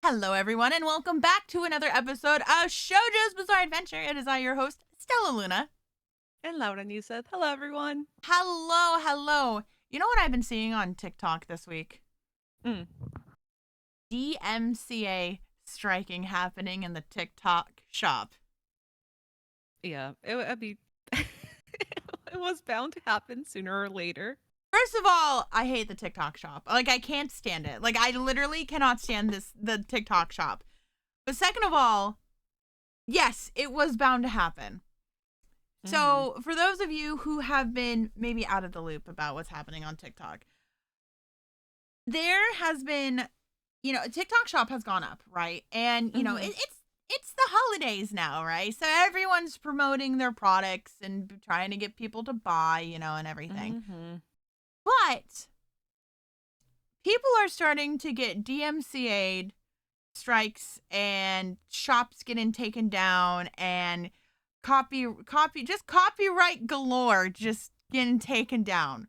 Hello, everyone, and welcome back to another episode of Shojo's Bizarre Adventure. It is I, your host, Stella Luna. And Laura Newseth. Hello, everyone. Hello. You know what I've been seeing on TikTok this week? Mm. DMCA striking happening in the TikTok shop. Yeah, it was bound to happen sooner or later. First of all, I hate the TikTok shop. Like, I can't stand it. Like, I literally cannot stand the TikTok shop. But second of all, yes, it was bound to happen. So, for those of you who have been maybe out of the loop about what's happening on TikTok, there has been, TikTok shop has gone up, right? And, it's the holidays now, right? So everyone's promoting their products and trying to get people to buy, and everything. But people are starting to get DMCA'd strikes and shops getting taken down and copyright galore just getting taken down,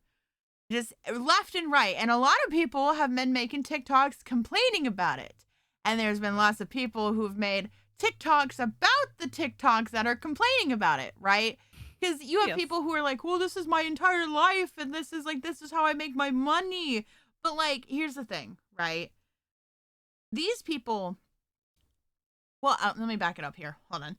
just left and right. And a lot of people have been making TikToks complaining about it, and there's been lots of people who've made TikToks about the TikToks that are complaining about it, right? Because you have people who are like, well, this is my entire life and this is how I make my money. But like, here's the thing, right? These people, well, let me back it up here. Hold on.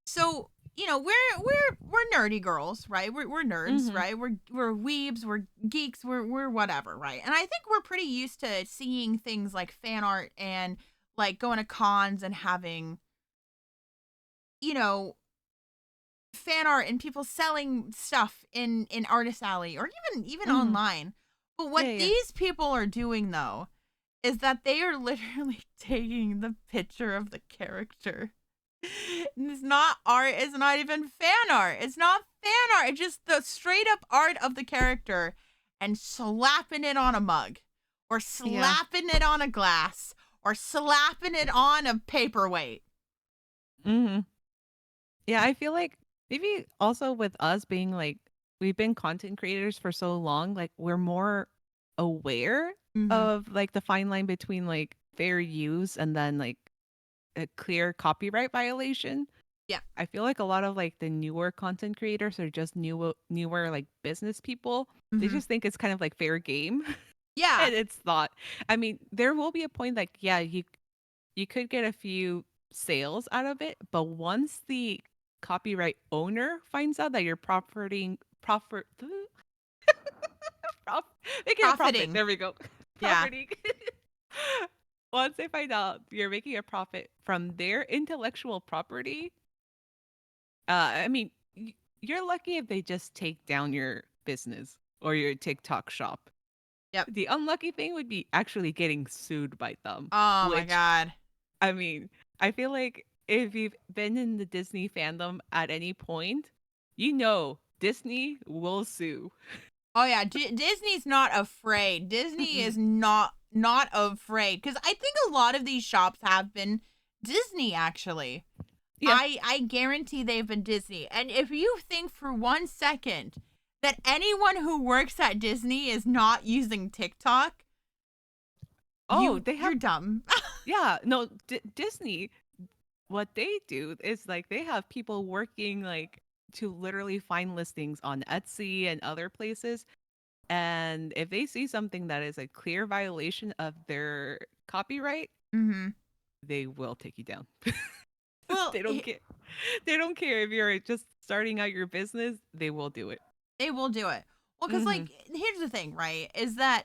So, we're nerdy girls, right? We're nerds, right? We're weebs, we're geeks, we're whatever, right? And I think we're pretty used to seeing things like fan art and like going to cons and having, fan art and people selling stuff in Artist Alley or even online. But what these people are doing though is that they are literally taking the picture of the character. It's not art. It's not even fan art. It's not fan art. It's just the straight up art of the character and slapping it on a mug or slapping it on a glass or slapping it on a paperweight. Yeah, I feel like maybe also with us being like, we've been content creators for so long, like we're more aware of like the fine line between like fair use and then like a clear copyright violation. Yeah. I feel like a lot of like the newer content creators or just newer like business people, they just think it's kind of like fair game. Yeah. And it's not. I mean, there will be a point like, yeah, you could get a few sales out of it, but once the copyright owner finds out that you're profiting. Making a profit. There we go. Profiting. Once they find out you're making a profit from their intellectual property, I mean, you're lucky if they just take down your business or your TikTok shop. Yep. The unlucky thing would be actually getting sued by them. Oh my God. I mean, I feel like if you've been in the Disney fandom at any point, Disney will sue. Oh yeah, Disney's not afraid. Disney is not afraid because I think a lot of these shops have been Disney actually. Yeah. I guarantee they've been Disney. And if you think for 1 second that anyone who works at Disney is not using TikTok, you're dumb. Yeah, no, Disney, what they do is like they have people working like to literally find listings on Etsy and other places. And if they see something that is a clear violation of their copyright, they will take you down. Well, they don't care. They don't care if you're just starting out your business. They will do it. They will do it. Well, because like, here's the thing, right? Is that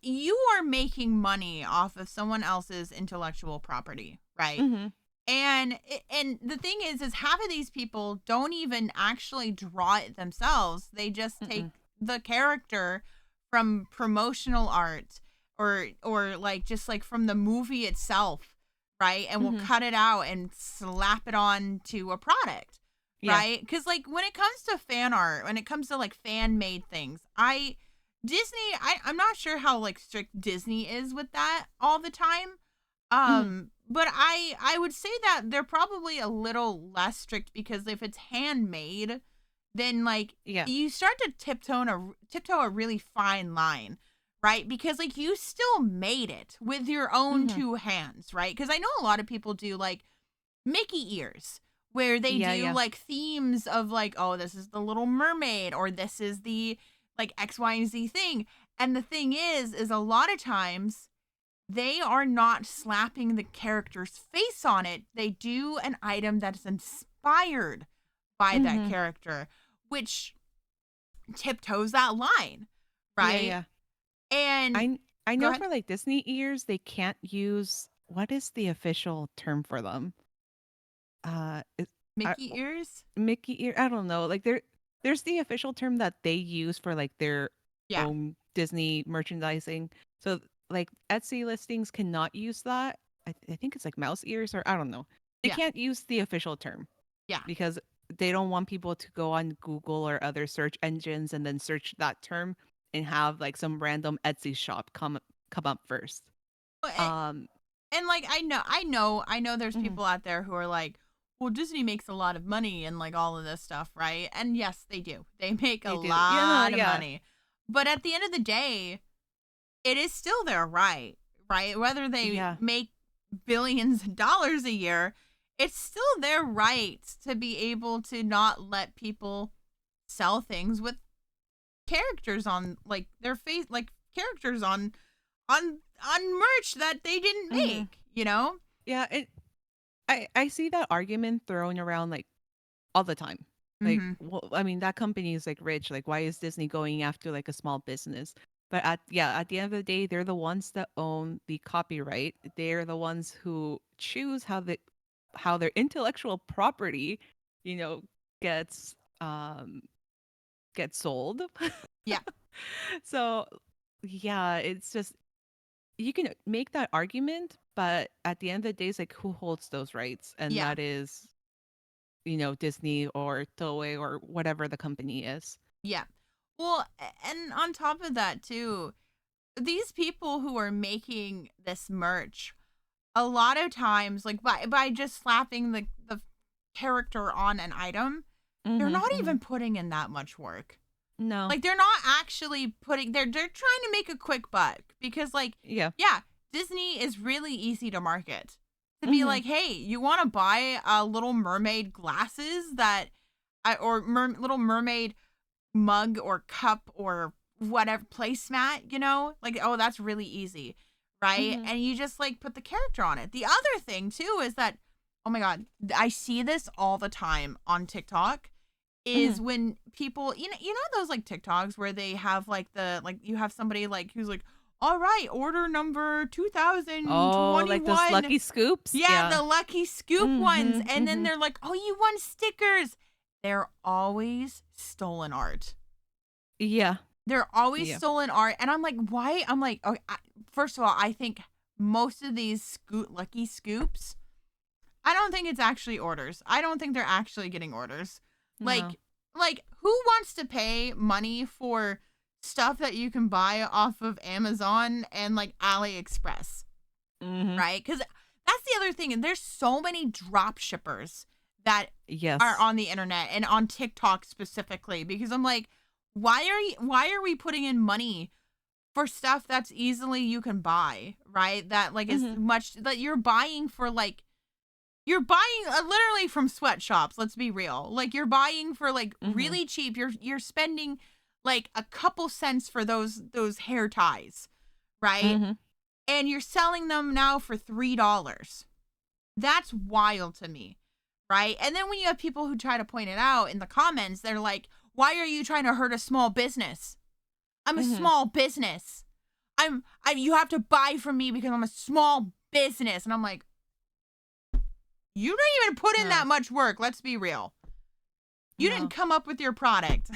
you are making money off of someone else's intellectual property, right? And the thing is half of these people don't even actually draw it themselves. They just take the character from promotional art or like just like from the movie itself, right? And we'll cut it out and slap it on to a product, right? Because like when it comes to fan art, when it comes to like fan made things, I'm not sure how like strict Disney is with that all the time. But I would say that they're probably a little less strict because if it's handmade, then like you start to tiptoe a really fine line, right? Because like you still made it with your own Mm-hmm. two hands, right? Because I know a lot of people do like Mickey ears where they Yeah, do yeah. like themes of like, oh, this is the Little Mermaid or this is the like X, Y, and Z thing. And the thing is a lot of times they are not slapping the character's face on it. They do an item that is inspired by that Mm-hmm. character, which tiptoes that line, Yeah, right? yeah. And I go know ahead. for like Disney ears, they can't use what is the official term for them? It, I, Mickey ears? Mickey ear. I don't know. Like there's the official term that they use for like their Yeah. own Disney merchandising. So like Etsy listings cannot use that. I think it's like mouse ears or I don't know. They Yeah. can't use the official term Yeah. because they don't want people to go on Google or other search engines and then search that term and have like some random Etsy shop come up first. Well, Um, and like I know there's mhm. people out there who are like, well, Disney makes a lot of money and like all of this stuff, right? And yes, they do. They make a They do. Yeah, no, lot of yeah. money. But at the end of the day, it is still their right, right? Whether they Yeah. make billions of dollars a year, it's still their right to be able to not let people sell things with characters on like their face, like characters on merch that they didn't Hmm. make, you know? Yeah, I see that argument thrown around like all the time. Like, Mhm. well, I mean, that company is like rich. Like, why is Disney going after like a small business? But at the end of the day, they're the ones that own the copyright. They're the ones who choose how their intellectual property, you know, gets gets sold. Yeah. So, yeah, it's just you can make that argument, but at the end of the day, it's like who holds those rights, and Yeah. that is Disney or Toei or whatever the company is. Yeah. Well, and on top of that too, these people who are making this merch, a lot of times like by just slapping the character on an item, they're Mhm. not Mhm. even putting in that much work. No. Like they're not actually putting they're trying to make a quick buck because like Yeah. yeah, Disney is really easy to market. To be Mhm. like, "Hey, you want to buy a Little Mermaid glasses that or Little Mermaid mug or cup or whatever placemat, you know? Like, oh, that's really easy." Right? Mhm. And you just like put the character on it. The other thing too is that oh my god, I see this all the time on TikTok Mhm. is when people you know those like TikToks where they have like the like you have somebody like who's like, all right, order number Oh, like those 2021. lucky scoops? Yeah, Yeah. the lucky scoop ones. Mhm. And then Mhm. they're like, oh, you won stickers. They're always stolen art. Yeah. They're always Yeah. stolen art. And I'm like, why? I'm like, okay, first of all, I think most of these lucky scoops, I don't think it's actually orders. I don't think they're actually getting orders. No. Like who wants to pay money for stuff that you can buy off of Amazon and like AliExpress, Mhm. right? Cuz that's the other thing and there's so many drop shippers that are Yes. on the internet and on TikTok specifically because I'm like why are we putting in money for stuff that's easily you can buy, right? That like is Mhm. much that you're buying for like you're buying literally from sweatshops, let's be real. Like you're buying for like Mhm. really cheap. You're spending like a couple cents for those hair ties, right? Mhm. And you're selling them now for $3. That's wild to me, right? And then when you have people who try to point it out in the comments, they're like, "Why are you trying to hurt a small business? I'm a Mhm. small business. You have to buy from me because I'm a small business." And I'm like, "You didn't even put in No. that much work, let's be real. You didn't No. come up with your product."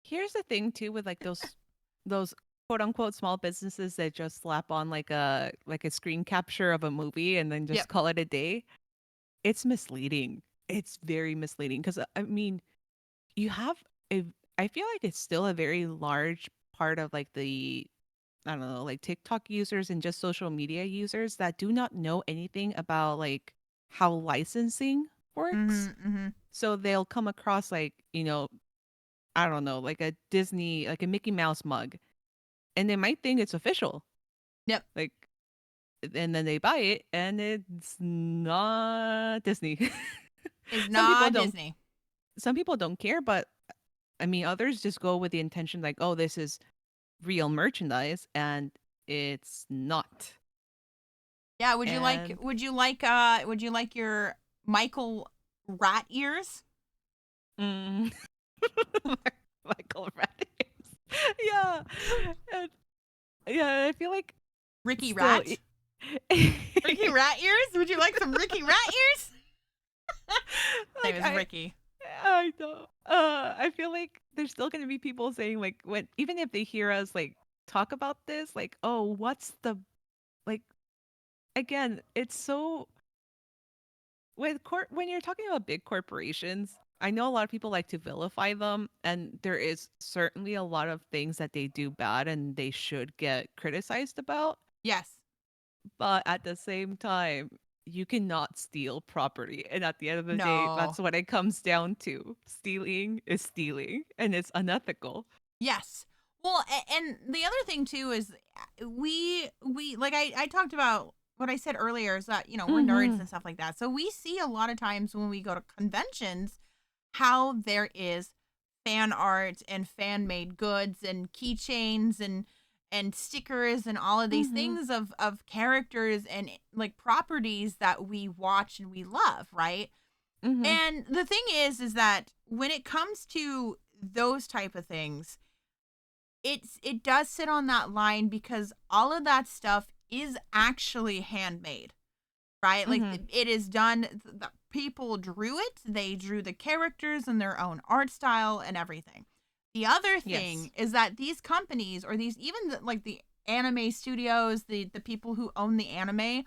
Here's the thing too with like those quote unquote small businesses that just slap on like a screen capture of a movie and then just Yep. call it a day. It's misleading. It's very misleading because I mean, you have a I feel like it's still a very large part of like the I don't know, like TikTok users and just social media users that do not know anything about like how licensing works. Mhm. Mhm. So they'll come across like, I don't know, like a Disney, like a Mickey Mouse mug and they might think it's official. Yep. Like, and then they buy it and it's not Disney. Is Some people not don't Disney. some people don't care, but I mean others just go with the intention like, oh, this is real merchandise, and it's not. Yeah, And would you like your Michael rat ears? mm, Michael Radix. Yeah. And, yeah, I feel like Ricky still Rat? Ricky Rat ears? Would you like some Ricky Rat ears? His name like is Ricky. I don't. I feel like there's still gonna be people saying like when even if they hear us like talk about this, like, oh, what's the like again, it's so when you're talking about big corporations, I know a lot of people like to vilify them, and there is certainly a lot of things that they do bad and they should get criticized about. Yes. But at the same time, you cannot steal property. And at the end of the day, No. that's what it comes down to. Stealing is stealing, and it's unethical. Yes. Well, and the other thing too is we like I talked about what I said earlier is that, we're nerds Mm-hmm. and stuff like that. So we see a lot of times when we go to conventions how there is fan art and fan made goods and keychains and stickers and all of these Mm-hmm. things of characters and like properties that we watch and we love, right? Mm-hmm. And the thing is that when it comes to those type of things, it does sit on that line because all of that stuff is actually handmade, right? Like Mm-hmm. it is done. The people drew it. They drew the characters in their own art style and everything. The other Yes. thing is that these companies or these even like the anime studios, the people who own the anime,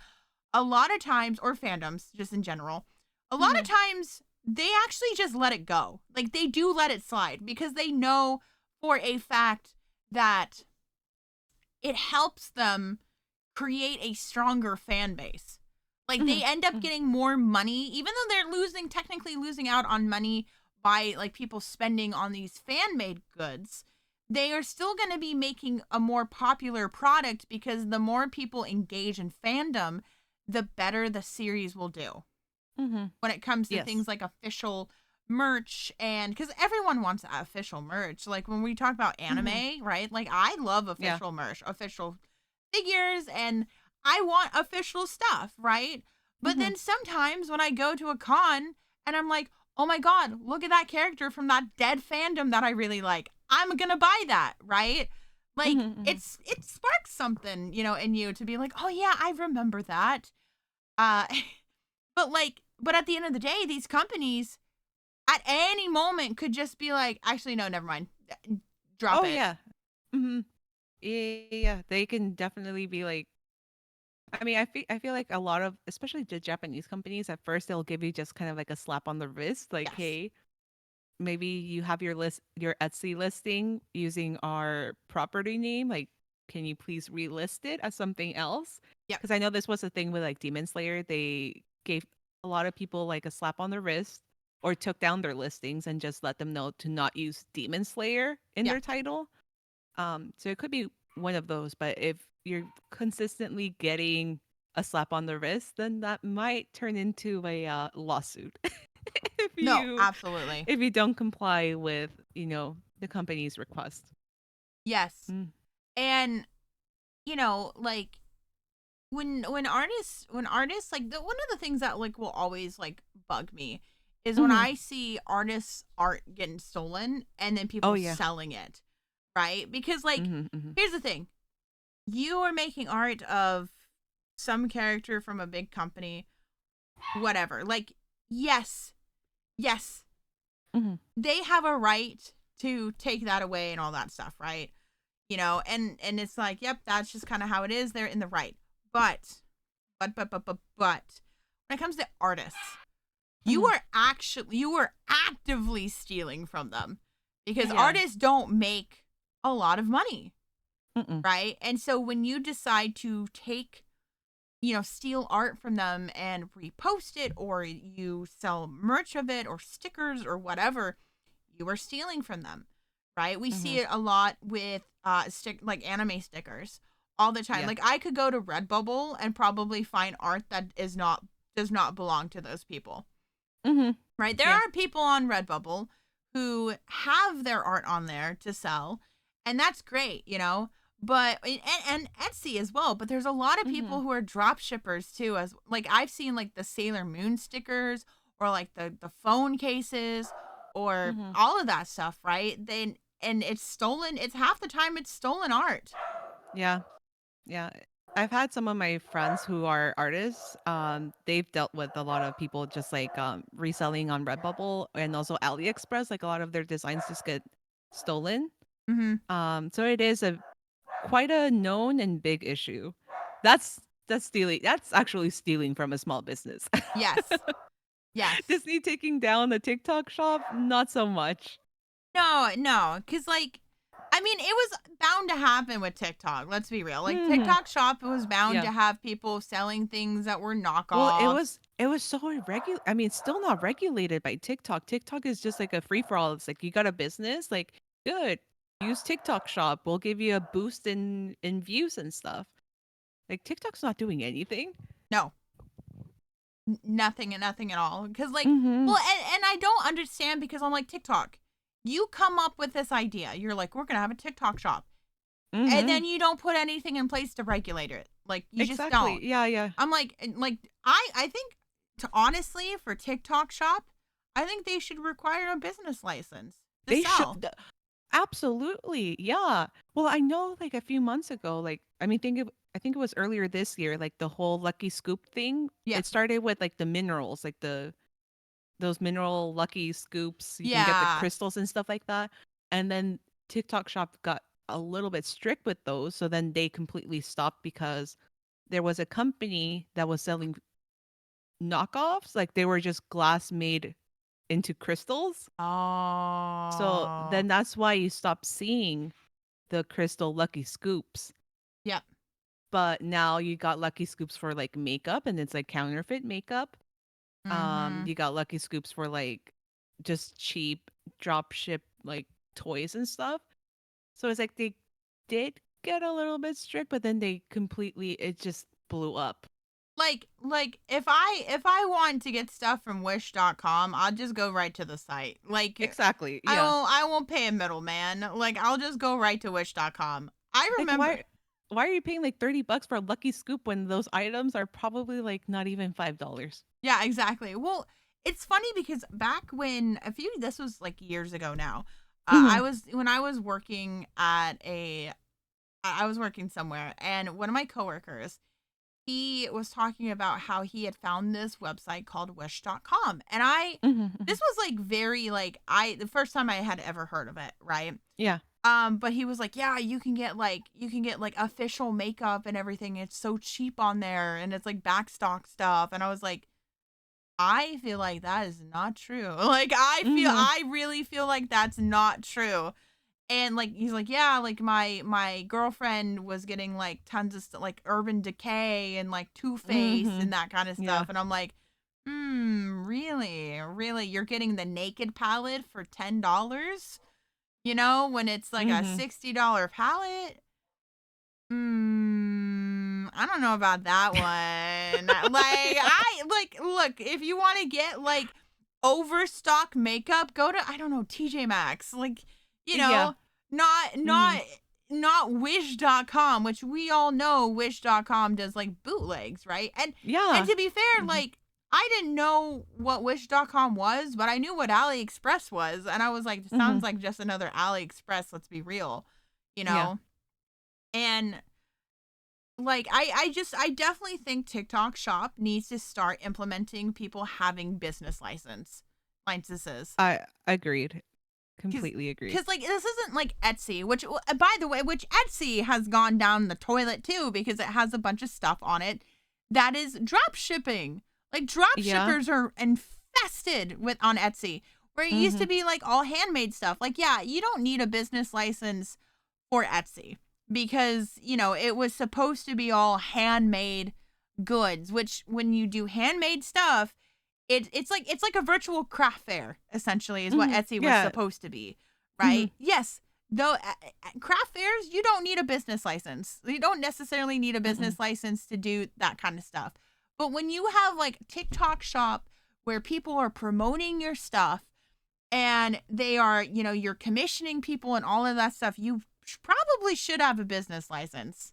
a lot of times or fandoms just in general, a lot of Mm-hmm. times they actually just let it go. Like they do let it slide because they know for a fact that it helps them create a stronger fan base. Like they end up Mm-hmm. getting more money, even though they're technically losing out on money by like people spending on these fan made goods. They are still going to be making a more popular product because the more people engage in fandom, the better the series will do Mm-hmm. when it comes to Yes. things like official merch and because everyone wants official merch. Like when we talk about Mm-hmm. anime, right? Like I love Yeah. official merch, official figures, and I want official stuff, right? But Mm-hmm. then sometimes when I go to a con and I'm like, oh my God, look at that character from that dead fandom that I really like. I'm gonna buy that, right? Like Mm-hmm. it sparks something, in you to be like, oh yeah, I remember that. Uh but at the end of the day, these companies at any moment could just be like, actually, no, never mind. Drop Oh it. yeah. Mm-hmm. Yeah. They can definitely be like I mean, I feel like a lot of especially the Japanese companies at first they'll give you just kind of like a slap on the wrist, like, Yes. hey, maybe you have your Etsy listing using our property name. Like, can you please relist it as something else? Yep. Because I know this was a thing with like Demon Slayer. They gave a lot of people like a slap on the wrist or took down their listings and just let them know to not use Demon Slayer in Yep. their title. So it could be one of those, but if you're consistently getting a slap on the wrist, then that might turn into a lawsuit if No, you absolutely. if you don't comply with the company's request. Yes. Mm. And like when artists like one of the things that like will always like bug me is when Hmm. I see artists art getting stolen and then Oh people yeah. selling it, right? Because like Hmm. Hmm. here's the thing. You are making art of some character from a big company, whatever. Like yes, yes, Hmm. they have a right to take that away and all that stuff, right? And it's like, yep, that's just kind of how it is. They're in the right. But when it comes to artists, Hmm. you are actively stealing from them because Yeah. artists don't make a lot of money, Mm-mm. right? And so when you decide to steal art from them and repost it or you sell merch of it or stickers or whatever, you are stealing from them, right? We see Mhm. it a lot with like anime stickers all the time. Yeah. Like I could go to Redbubble and probably find art that does not belong to those people. Mhm. Right? There Yeah. are people on Redbubble who have their art on there to sell, and that's great, you know. But and Etsy as well. But there's a lot of people Mhm. who are drop shippers too. As like I've seen like the Sailor Moon stickers or like the phone cases or Mhm. all of that stuff, right? Then and it's stolen. It's half the time it's stolen art. Yeah. Yeah. I've had some of my friends who are artists. They've dealt with a lot of people just like reselling on Redbubble and also AliExpress. Like a lot of their designs just get stolen. Mm-hmm. So it is a quite a known and big issue. That's stealing. That's actually stealing from a small business. Yes. Yes. Disney taking down the TikTok shop, not so much. No, no, because like, I mean, it was bound to happen with TikTok. Let's be real. Like Hmm. TikTok Shop was bound Yeah. to have people selling things that were Well, knockoffs. it was so irregular. I mean, it's still not regulated by TikTok. TikTok is just like a free for all. It's like you got a business, like good. Use TikTok Shop. We'll give you a boost in views and stuff. Like TikTok's not doing anything. No, nothing and nothing at all. Because like, Mm-hmm. well, and I don't understand because I'm like TikTok. You come up with this idea. You're like, we're gonna have a TikTok shop, and Mm-hmm. then you don't put anything in place to regulate it. Like you just don't. Exactly. Yeah, yeah. I'm like I think to honestly for TikTok shop, I think they should require a business license to They should sell. absolutely. Yeah. Well, I know like a few months ago, like I think it was earlier this year, like the whole Lucky Scoop thing. Yeah. It started with like the minerals, like those mineral Lucky Scoops. You can get the Yeah. crystals and stuff like that. And then TikTok Shop got a little bit strict with those, so then they completely stopped because there was a company that was selling knockoffs, like they were just glass made into crystals. So Oh. then that's why you stop seeing the crystal Lucky Scoops. Yep. But now you got Lucky Scoops for like makeup and it's like counterfeit makeup. Mhm. You got Lucky Scoops for like just cheap drop ship like toys and stuff. So it's like they did get a little bit strict, but then they completely it just blew up. Like if I want to get stuff from wish.com, I'll just go right to the site. Like Exactly. Yeah. I won't pay a middleman. Like I'll just go right to wish.com. I Like remember why are you paying like 30 bucks for a Lucky Scoop when those items are probably like not even $5? Yeah, exactly. Well, it's funny because back when this was like years ago now. I Mhm. was when I was working at I was working somewhere and one of my coworkers, he was talking about how he had found this website called wish.com. And Mhm. this Mhm. was like very like the first time I had ever heard of it, right? Yeah. But he was like, yeah, you can get like official makeup and everything. It's so cheap on there and it's like backstock stuff. And I was like, I feel like that is not true. Like Mhm. I really feel like that's not true. And like he's like, yeah, like my girlfriend was getting like tons of like Urban Decay and like Too Faced and Mhm. that kind of stuff. Yeah. And I'm like, really, really, you're getting the Naked palette for $10? You know, when it's like a Mhm. $60 palette. I don't know about that one. Like I like look, if you want to get like overstock makeup, go to I don't know, TJ Maxx. Like, you Yeah. know, not Mhm. not not wish.com, which we all know wish.com does like bootlegs, right? And Yeah. to be fair, Mhm. like I didn't know what wish.com was, but I knew what AliExpress was, and I was like, it sounds Mhm. like just another AliExpress, let's be real, you Yeah. know? And like I definitely think TikTok Shop needs to start implementing people having business licenses. I agreed. Cause, Completely agreed. cause like this isn't like Etsy, which by the way, which Etsy has gone down the toilet too because it has a bunch of stuff on it that is drop shipping. Like drop Yeah. shippers are infested with on Etsy, where it used to Mhm. be like all handmade stuff. Like yeah, you don't need a business license for Etsy because, you know, it was supposed to be all handmade goods, which when you do handmade stuff, it's like a virtual craft fair essentially is what Mhm. Etsy was Yeah. supposed to be, Mhm. right? Yes, though at craft fairs, you don't need a business license. You don't necessarily need a Mm-mm. business license to do that kind of stuff. But when you have like TikTok shop where people are promoting your stuff and they are, you're commissioning people and all of that stuff, you probably should have a business license,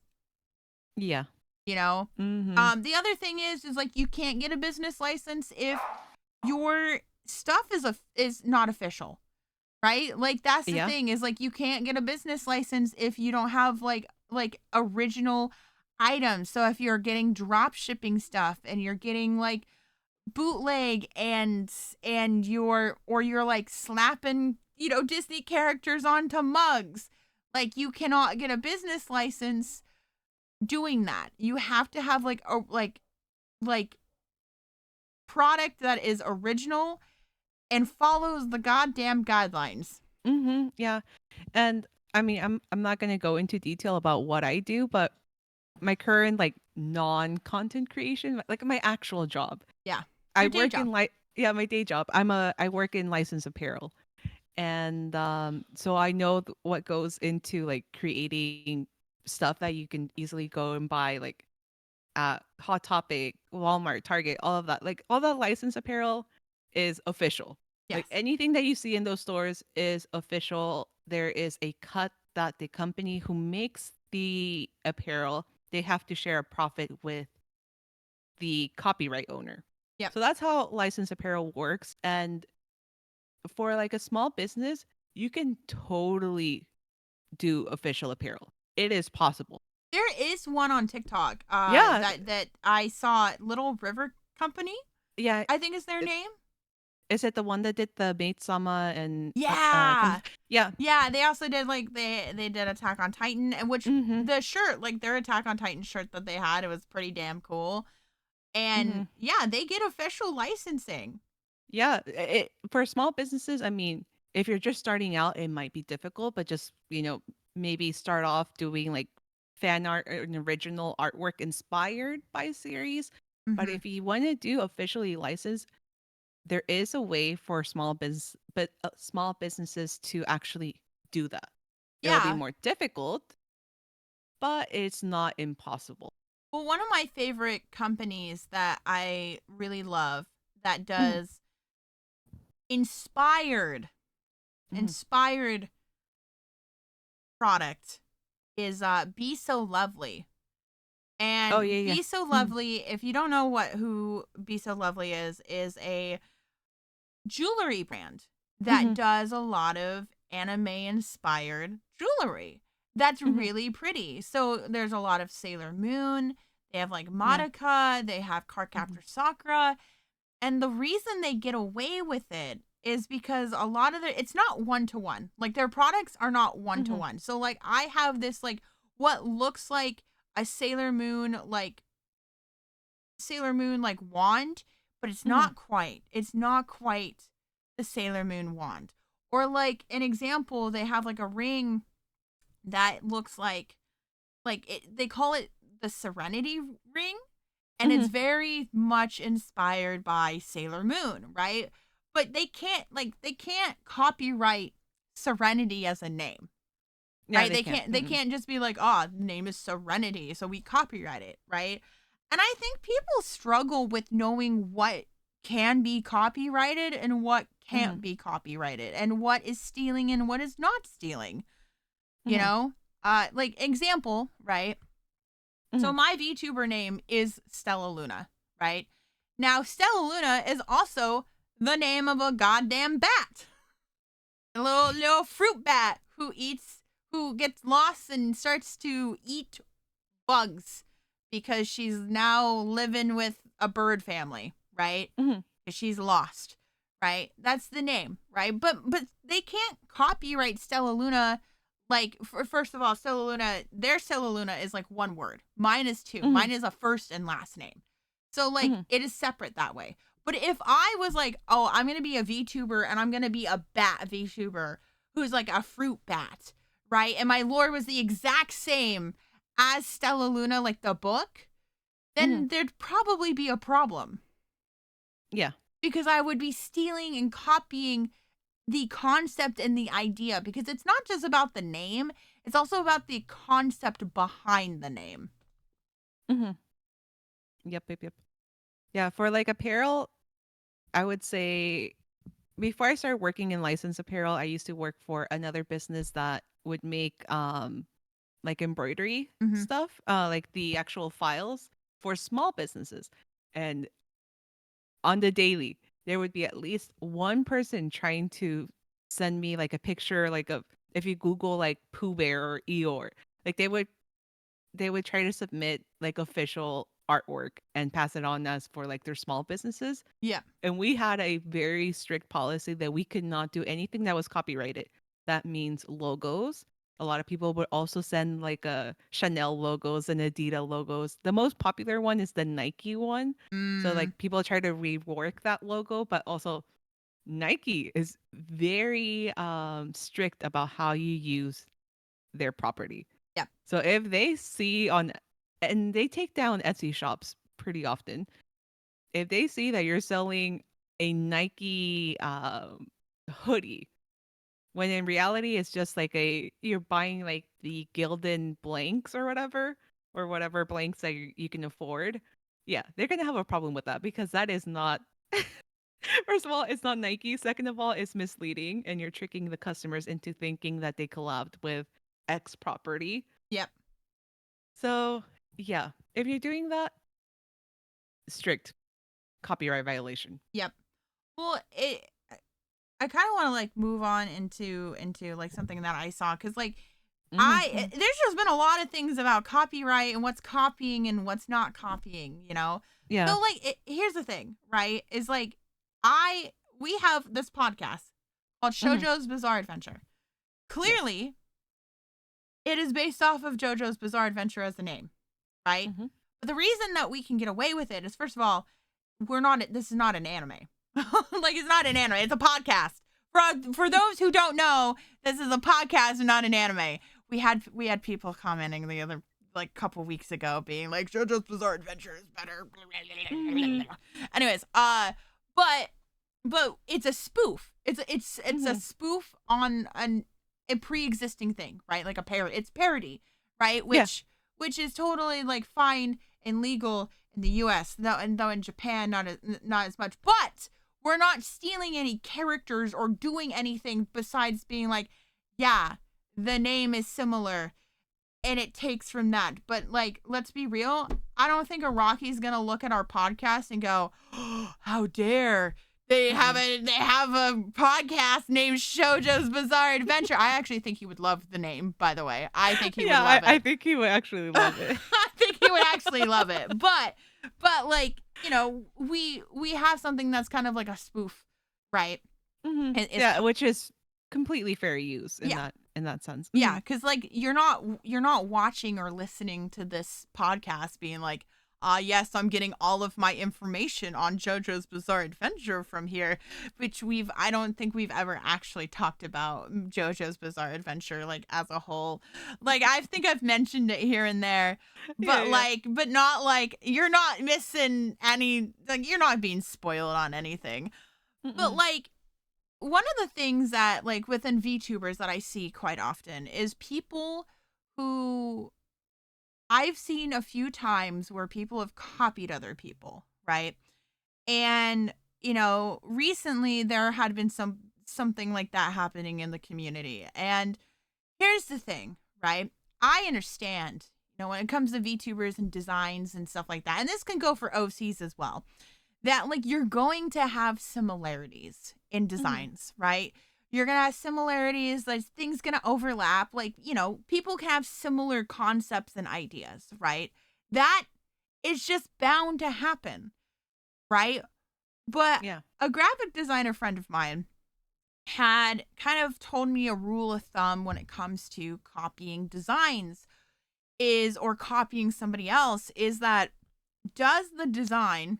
Yeah. you know? Mm-hmm. The other thing is like you can't get a business license if your stuff is not official, right? Like that's the Yeah. thing is like you can't get a business license if you don't have like original items. So if you're getting drop shipping stuff and you're getting like bootleg and you're like slapping, Disney characters onto mugs, like you cannot get a business license doing that. You have to have like a like product that is original and follows the goddamn guidelines. Mm-hmm. Yeah. And I mean, I'm not gonna go into detail about what I do, but my current like non-content creation, like my actual job, Yeah. I Your day work job. in yeah, my day job. I work in licensed apparel, and so I know what goes into like creating stuff that you can easily go and buy, like at Hot Topic, Walmart, Target, all of that. Like all that licensed apparel is official. Like Yes. anything that you see in those stores is official. There is a cut that the company who makes the apparel, they have to share a profit with the copyright owner. Yep. So that's how licensed apparel works. And for like a small business, you can totally do official apparel. It is possible. There is one on TikTok Yeah. that I saw, Little River Company, Yeah. I think is their Is, name. is it the one that did the Maid Sama and Yeah. yeah. Yeah, they also did like they did Attack on Titan, and which Mhm. the shirt, like their Attack on Titan shirt that they had, it was pretty damn cool. And Mhm. yeah, they get official licensing. Yeah, for small businesses, I mean, if you're just starting out, it might be difficult, but just, maybe start off doing like fan art or an original artwork inspired by a series. But Hmm. if you want to do officially licensed, there is a way for small businesses to actually do that. It'll be Yeah. more difficult, but it's not impossible. Well, one of my favorite companies that I really love that Mhm, does inspired mhm. inspired product is Be So Lovely. Oh And yeah, yeah. Be So Mhm, Lovely, if you don't know who Be So Lovely is a jewelry brand that mhm, does a lot of anime inspired jewelry. That's mhm. really pretty. So there's a lot of Sailor Moon. They have like Yeah. Madoka. They have Mhm, Cardcaptor Sakura. And the reason they get away with it is because a lot of it's not one to one. Like their products are not one to mhm, one. So like I have this like what looks like a Sailor Moon like wand, but it's mhm, not quite. It's not quite the Sailor Moon wand. Or like an example, they have like a ring that looks like they call it the Serenity ring, and it's mhm. very much inspired by Sailor Moon, right? But they can't copyright Serenity as a name, Yeah, right? they They can't. can't they Mm-mm. can't just be like, "Oh, the name is Serenity, so we copyright it," right? And I think people struggle with knowing what can be copyrighted and what Mhm, can't be copyrighted and what is stealing and what is not stealing, you mhm, know? Like example, right? So mhm. my VTuber name is Stella Luna, right? Now Stella Luna is also the name of a goddamn bat. A little fruit bat who gets lost and starts to eat bugs because she's now living with a bird family, right? Mhm, Because she's lost, right? That's the name, right? But they can't copyright Stella Luna. Like first of all, their Stella Luna is like one word. Mine is two. mhm, Mine is a first and last name. So like mhm, it is separate that way. But if I was like, oh, I'm gonna be a VTuber and I'm gonna be a bat VTuber who's like a fruit bat, right? And my lore was the exact same as Stella Luna, like the book, mhm. then there'd probably be a problem Yeah. because I would be stealing and copying the concept and the idea, because it's not just about the name, it's also about the concept behind the name. Mm-hmm. Yep. Yeah, for like apparel, I would say before I started working in licensed apparel, I used to work for another business that would make like embroidery Mm-hmm. stuff, like the actual files for small businesses. And on the daily, there would be at least one person trying to send me like a picture, like of if you Google like Pooh Bear or Eeyore, like they would try to submit like official artwork and pass it on as for like their small businesses. Yeah. And we had a very strict policy that we could not do anything that was copyrighted. That means logos. A lot of people would also send like Chanel logos and Adidas logos. The most popular one is the Nike one. So Mm. like people try to rework that logo, but also Nike is very strict about how you use their property. Yeah. So if they see on and they take down Etsy shops pretty often. If they see that you're selling a Nike hoodie, when in reality it's just like you're buying like the Gildan blanks or whatever blanks that you can afford, yeah, they're gonna have a problem with that because that is not. First of all, it's not Nike. Second of all, it's misleading, and you're tricking the customers into thinking that they collabed with X property. Yep. So yeah, if you're doing that, strict copyright violation. Yep. Well, I kind of want to like move on into like something that I saw, because like Mm-hmm. there's just been a lot of things about copyright and what's copying and what's not copying, you know. Yeah. So like here's the thing, right? Is like we have this podcast called Mhm. Shojo's Bizarre Adventure. Yes. Clearly, it is based off of JoJo's Bizarre Adventure as the name, right? Mhm. But the reason that we can get away with it is, first of all, this is not an anime. Like, it's not an anime, it's a podcast. For those who don't know, this is a podcast and not an anime. We had people commenting the other like couple weeks ago being like, JoJo's Bizarre Adventure is better. Mhm. Anyways, but it's a spoof. It's a Mhm. spoof on a pre-existing thing, right? Like a parody. It's parody, right? Yeah. Which is totally like fine and legal in the U.S. Though in Japan not as much. But we're not stealing any characters or doing anything besides being like, yeah, the name is similar and it takes from that. But like, let's be real. I don't think Iraqi's gonna look at our podcast and go, oh, "How dare they have a podcast named Shojo's Bizarre Adventure." I actually think he would love the name. By the way, I think he would Yeah, love I it. think he would actually love it. I think he would actually love it. But like, you know, we have something that's kind of like a spoof, right? Mhm. It's Yeah, which is completely fair use in yeah. that sense. Yeah, because like you're not watching or listening to this podcast being like, yes, I'm getting all of my information on JoJo's Bizarre Adventure from here, which I don't think we've ever actually talked about JoJo's Bizarre Adventure like as a whole. Like I think I've mentioned it here and there, but Yeah. but not like you're not missing any, like you're not being spoiled on anything. But Mm-mm. like one of the things that like within VTubers that I see quite often is people who I've seen a few times where people have copied other people, right? And you know, recently there had been something like that happening in the community. And here's the thing, right? I understand, you know, when it comes to VTubers and designs and stuff like that, and this can go for OCs as well, that like you're going to have similarities in Mhm. designs, right? You're going to have similarities, like things going to overlap, like, you know, people can have similar concepts and ideas, right? That is just bound to happen, right? But Yeah. a graphic designer friend of mine had kind of told me a rule of thumb when it comes to copying designs is, or copying somebody else, is that does the design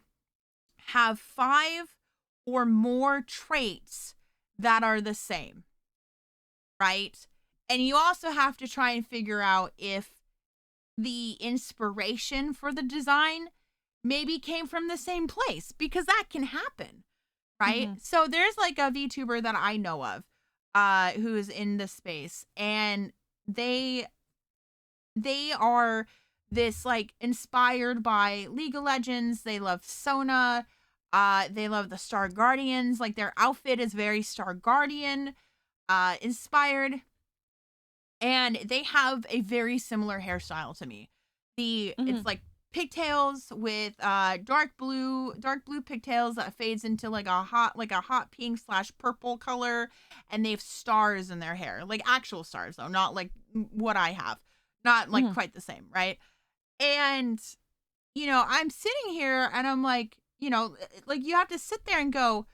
have 5 or more traits that are the same, right? And you also have to try and figure out if the inspiration for the design maybe came from the same place, because that can happen. right? Mhm. So there's like a VTuber that I know of who's in this space, and they they are this like inspired by League of Legends. They love Sona. They love the Star Guardians. Like their outfit is very Star Guardian inspired, and they have a very similar hairstyle to me. It's Mhm. like pigtails with dark blue pigtails that fades into like a hot pink slash purple color, and they have stars in their hair, like actual stars though, not like what I have, not like Mhm. quite the same, right? And I'm sitting here and I'm like, like you have to sit there and go,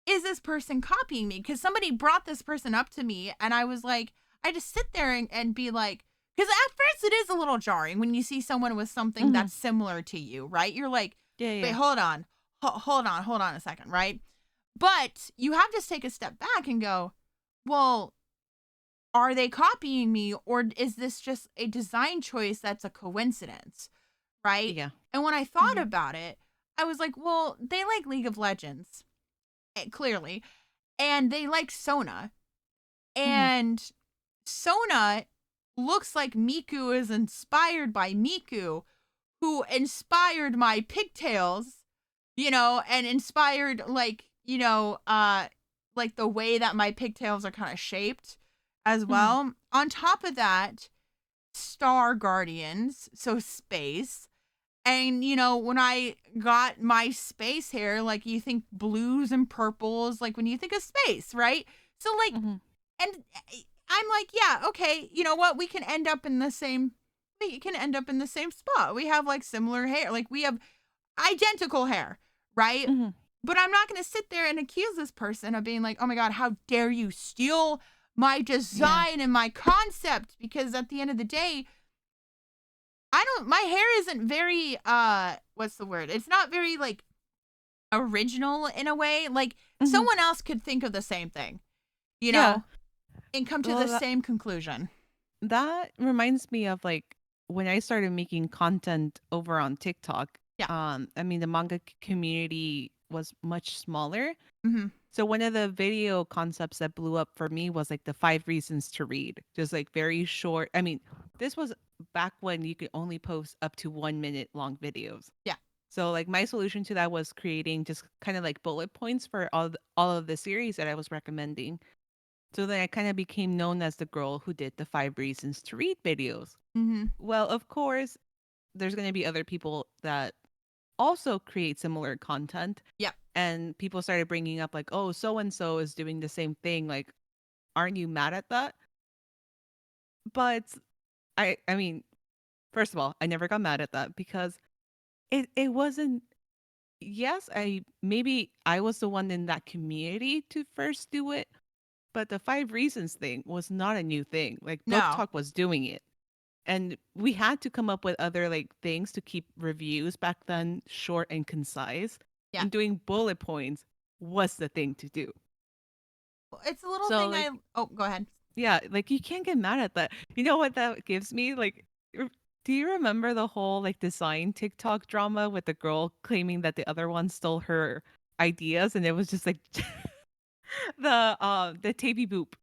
is this person copying me? Because somebody brought this person up to me, and I was like, I just sit there and be like, because at first it is a little jarring when you see someone with something Mhm. that's similar to you, right? You're like, Yeah, wait, yeah. hold on, hold on a second, right? But you have to take a step back and go, well, are they copying me, or is this just a design choice that's a coincidence, right? Yeah. And when I thought Mhm. about it, I was like, well, they like League of Legends, clearly, and they like Sona. Mhm. And Sona looks like Miku is inspired by Miku, who inspired my pigtails, and inspired like the way that my pigtails are kind of shaped as Mhm. well. On top of that, Star Guardians, so space. And when I got my space hair, like you think blues and purples, like when you think of space, right? So like, Mhm. and I'm like, yeah, okay, you know what? We can end up in the same spot. We have like similar hair. Like we have identical hair, right? Mhm. But I'm not going to sit there and accuse this person of being like, "Oh my god, how dare you steal my Yeah. design and my concept?" Because at the end of the day, I don't my hair isn't very what's the word? It's not very like original in a way. Like Mhm. someone else could think of the same thing, you Yeah. know, and come to Well, the same conclusion. that reminds me of like when I started making content over on TikTok. Yeah. I mean, the manga community was much smaller. Mhm. So one of the video concepts that blew up for me was like the 5 reasons to read, just like very short. I mean, this was back when you could only post up to 1 minute long videos. Yeah. So like my solution to that was creating just kind of like bullet points for all of the series that I was recommending. So then I kind of became known as the girl who did the 5 reasons to read videos. Mhm. Well, of course, there's going to be other people that also create similar content. Yep. And people started bringing up, like, oh, so and so is doing the same thing. Like, aren't you mad at that? But I mean, first of all, I never got mad at that because it wasn't. Yes, maybe I was the one in that community to first do it, but the 5 reasons thing was not a new thing. Like, Book No. Talk was doing it. And we had to come up with other like things to keep reviews back then short and concise. Yeah. And doing bullet points was the thing to do. It's a little So thing like, oh, go ahead. yeah, like you can't get mad at that. You know what that gives me? Like, do you remember the whole like design TikTok drama with the girl claiming that the other one stole her ideas, and it was just like the Tavy Boop,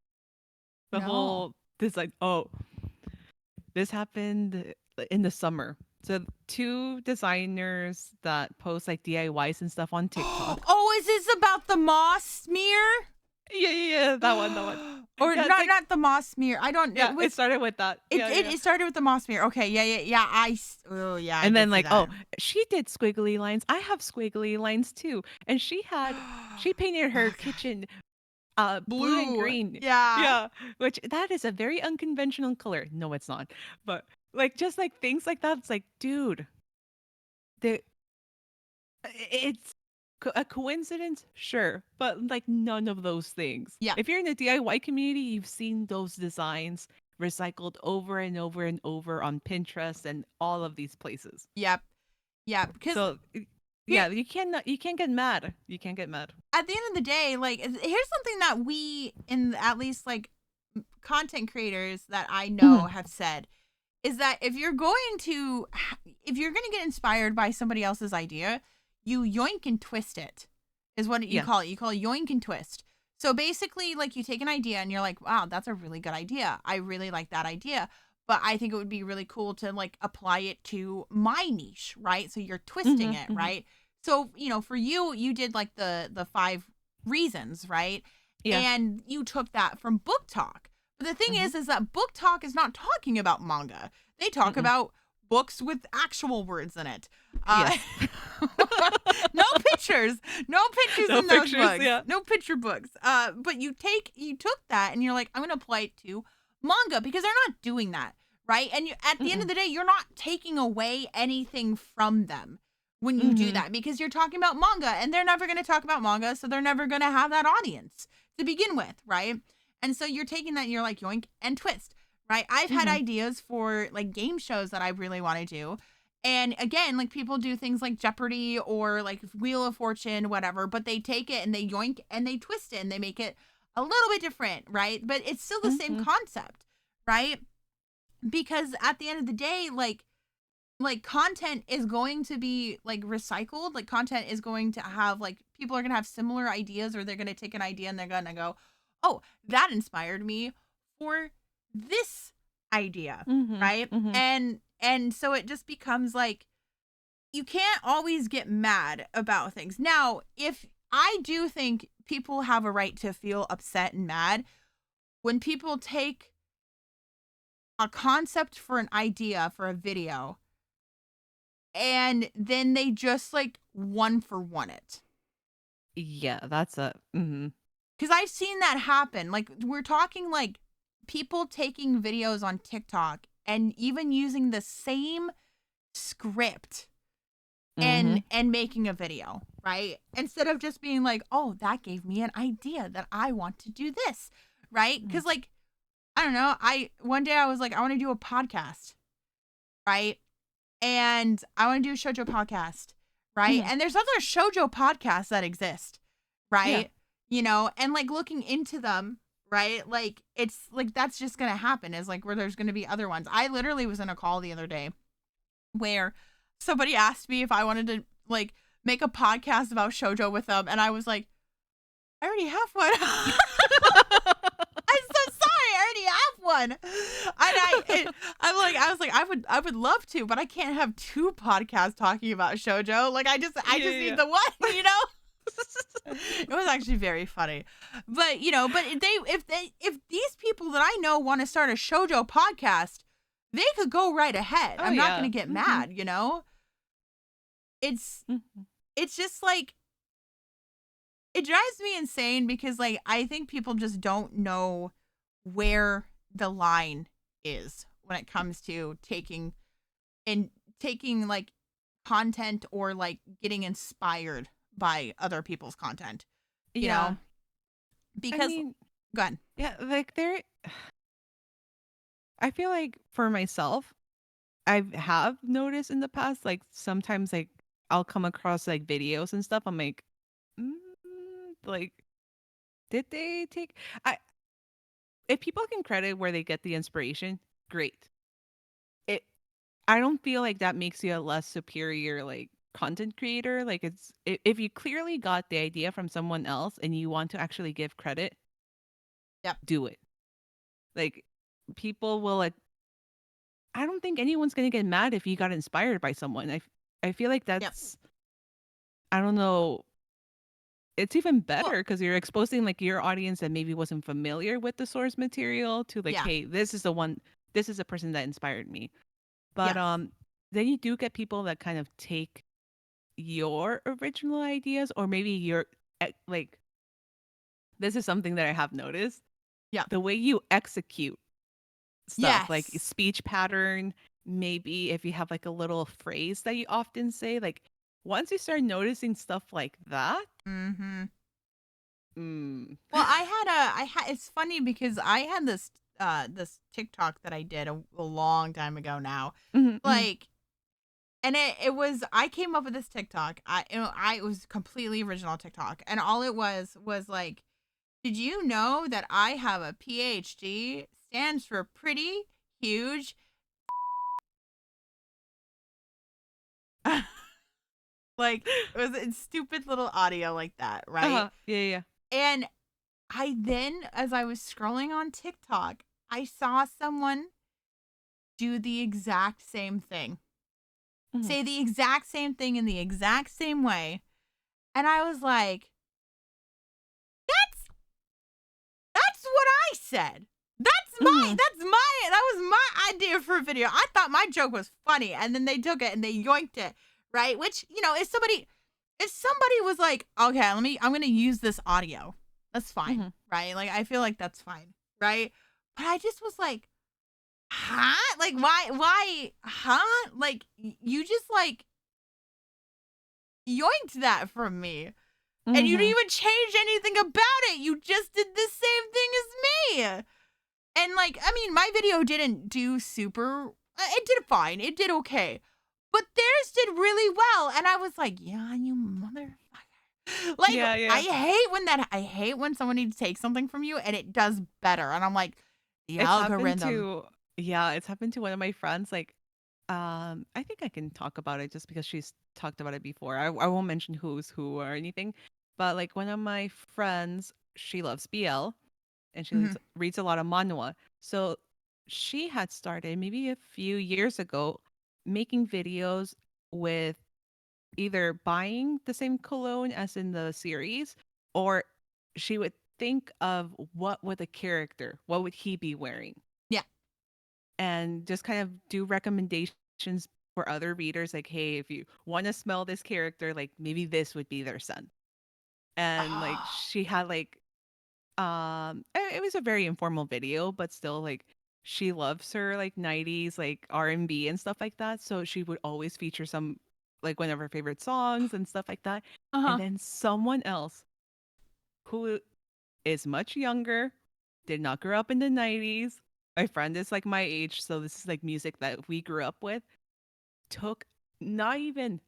the No. whole design. Oh, this happened in the summer. So two designers that post like DIYs and stuff on TikTok. Oh, is this about the moss smear? Yeah, yeah, yeah, that one, that one. Or Yeah, it's like not the moss smear. I don't yeah, it it was started with that. it Yeah, it, yeah. it started with the moss smear. Okay, yeah, yeah, yeah. Oh yeah, I And did then see like, oh, that. she did squiggly lines. I have squiggly lines too. And she painted her Oh god. kitchen blue and Blue. green. Yeah. Yeah, which that is a very unconventional color. No, it's not. But like just like things like that, it's like, dude, the it's a coincidence, sure, but like none of those things. Yeah. If you're in the DIY community, you've seen those designs recycled over and over and over on Pinterest and all of these places. Yep. Yep. Because So here yeah, you can't get mad. You can't get mad. at the end of the day, like here's something that we in at least like content creators that I know Mhm. have said is that if you're going to get inspired by somebody else's idea, you yoink and twist it is what you Yeah. call it. You call it yoink and twist. So basically, like, you take an idea and you're like, wow, that's a really good idea. I really like that idea. But I think it would be really cool to like apply it to my niche, right? So you're twisting it, right? So, for you, you did like the 5 reasons, right? Yeah. And you took that from Book Talk. But the thing is that Book Talk is not talking about manga. They talk about books with actual words in it. Yes. No pictures. No pictures No in those pictures, books. yeah. No picture books. But you took that and you're like, I'm gonna apply it to manga because they're not doing that, right? And at the end of the day, you're not taking away anything from them when you do that because you're talking about manga and they're never gonna talk about manga, so they're never gonna have that audience to begin with, right? And so you're taking that and you're like yoink and twist, right? I've had ideas for like game shows that I really want to do. And again, like people do things like Jeopardy or like Wheel of Fortune, whatever, but they take it and they yoink and they twist it and they make it a little bit different, right? But it's still the same concept, right? Because at the end of the day, like content is going to be like recycled. Like content is going to have like people are going to have similar ideas or they're going to take an idea and they're going to go, oh, that inspired me for this idea, right? And so it just becomes like you can't always get mad about things. Now, if I do think people have a right to feel upset and mad when people take a concept for an idea for a video and then they just like one for one it. Yeah, that's a Because I've seen that happen. Like we're talking like people taking videos on TikTok and even using the same script and making a video, right? Instead of just being like, oh, that gave me an idea that I want to do this, right? Because like, I don't know, one day I was like, I want to do a podcast, right? And I want to do a Shojo podcast, right? And there's other Shojo podcasts that exist, right? And like looking into them, right? Like it's like that's just gonna happen is like where there's gonna be other ones. I literally was in a call the other day where somebody asked me if I wanted to like make a podcast about Shojo with them, and I was like, I already have one. I'm so sorry, I already have one. And I was like, I would love to, but I can't have 2 podcasts talking about Shojo. Like I just need the one, you know? It was actually very funny. But if these people that I know want to start a Shojo podcast, they could go right ahead. I'm not going to get mad, you know? It's just like it drives me insane because like I think people just don't know where the line is when it comes to taking like content or like getting inspired by other people's content. You know? Because go ahead. Yeah, like I feel like for myself, I have noticed in the past, like sometimes like I'll come across like videos and stuff. I'm like, like, did they take? If people can credit where they get the inspiration, great. I don't feel like that makes you a less superior like content creator. Like if you clearly got the idea from someone else and you want to actually give credit, do it. Like people will like I don't think anyone's gonna get mad if you got inspired by someone. I feel like that's I don't know. It's even better because you're exposing like your audience that maybe wasn't familiar with the source material to like, hey, this is a person that inspired me. But then you do get people that kind of take your original ideas or maybe your like this is something that I have noticed. Yeah. The way you execute stuff, like speech pattern, maybe if you have like a little phrase that you often say, like once you start noticing stuff like that. Well, it's funny because I had this TikTok that I did a long time ago now. Like and it was I came up with this TikTok. It was completely original TikTok. And all it was like, did you know that I have a PhD stands for pretty huge Like, it was a stupid little audio like that, right? Yeah, yeah. And I then, as I was scrolling on TikTok, I saw someone do the exact same thing. Mhm. Say the exact same thing in the exact same way. And I was like, that's that's what I said. Mhm. That was my idea for a video. I thought my joke was funny, and then they took it and they yoinked it, right? Which, if somebody was like, okay, I'm gonna use this audio. That's fine, Mhm. right? Like, I feel like that's fine, right? But I just was like, huh? Like, why, huh? Like, you just like yoinked that from me. And you didn't Mhm. even change anything about it. You just did the same thing as me. And like, I mean, my video didn't do super, it did fine. It did okay. But theirs did really well. And I was like, yeah, you motherfucker. Like, Yeah, yeah. I hate when someone needs to take something from you and it does better. And I'm like, the It's happened algorithm. to yeah, it's happened to one of my friends. Like, I think I can talk about it just because she's talked about it before. I won't mention who's who or anything, but like one of my friends, she loves BL and she Hmm. reads a lot of manhwa. So she had started maybe a few years ago making videos with either buying the same cologne as in the series, or she would think of what would he be wearing, Yeah. and just kind of do recommendations for other readers, like, hey, if you want to smell this character, like maybe this would be their scent. And like Oh. she had like it was a very informal video, but still, like, she loves her like 90s like R&B and stuff like that, so she would always feature some, like, one of her favorite songs and stuff like that. And Uh-huh. then someone else who is much younger, did not grow up in the 90s. My friend is like my age, so this is like music that we grew up with. Took not even,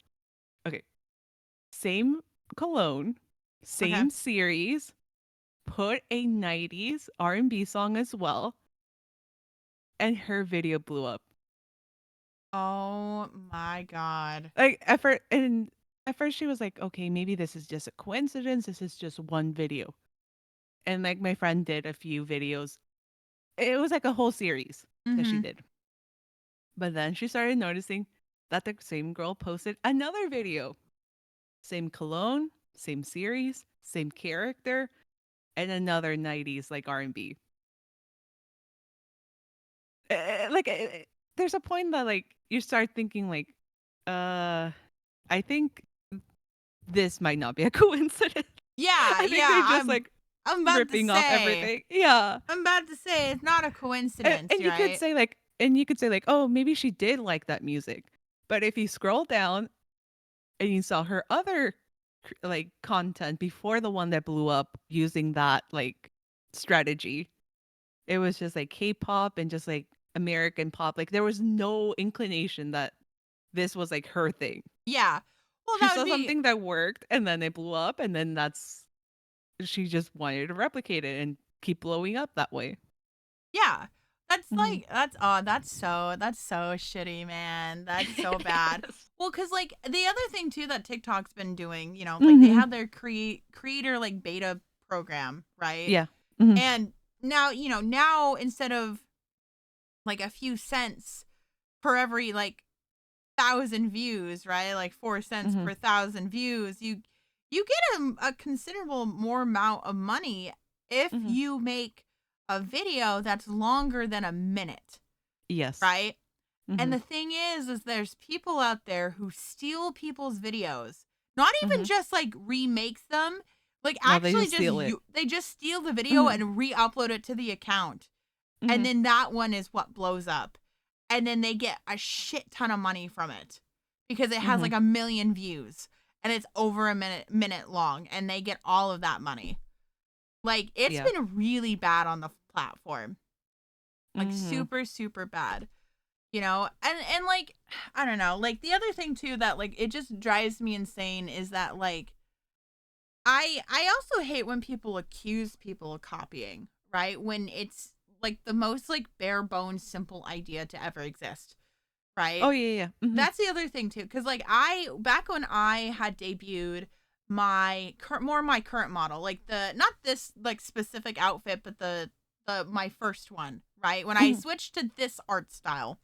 okay, same cologne, Okay. same series, put a 90s R&B song as well, and her video blew up. Oh my God. Like, at first she was like, okay, maybe this is just a coincidence. This is just one video. And like my friend did a few videos. It was like a whole series that she Mm-hmm. did. But then she started noticing that the same girl posted another video. Same cologne, same series, same character, and another 90s like R&B. Like, there's a point that like you start thinking like, uh I think this might not be a coincidence. Yeah, I think they're yeah. just like I'm about to ripping off say. everything. Yeah. I'm about to say it's not a coincidence, And right? you could say like, oh, maybe she did like that music. But if you scroll down and you saw her other like content before the one that blew up using that like strategy, it was just like K-pop and just like American pop. Like there was no inclination that this was like her thing. Yeah. Well, She that would saw be something that worked and then it blew up, and then she just wanted to replicate it and keep blowing up that way. yeah. That's Mhm. like that's so shitty, man. That's so bad. Yes. Well, cuz like the other thing too that TikTok's been doing, like they Mhm. have their creator like beta program, right? Yeah. Mhm. And now instead of like a few cents per every like 1,000 views, right? Like 4 cents Mhm. per 1,000 views. You get a considerable more amount of money if Mhm. you make a video that's longer than a minute, Yes. right? And Mhm. the thing is there's people out there who steal people's videos, not even Mhm. just like remakes them, like No, they actually just steal it. they just steal the video Mhm. and re-upload it to the account, and Mhm. then that one is what blows up. And then they get a shit ton of money from it because it has Mhm. like 1 million views and it's over a minute long, and they get all of that money. Like, it's Yeah. been really bad on the platform. Like, Mhm. super super bad. And like, I don't know. Like, the other thing too that like it just drives me insane is that like I also hate when people accuse people of copying, right? When it's like the most like bare bones simple idea to ever exist. right? Oh yeah, yeah. That's the other thing too, because like back when I had debuted my my current model, like the not this like specific outfit, but the my first one, right? When I Mhm, switched to this art style,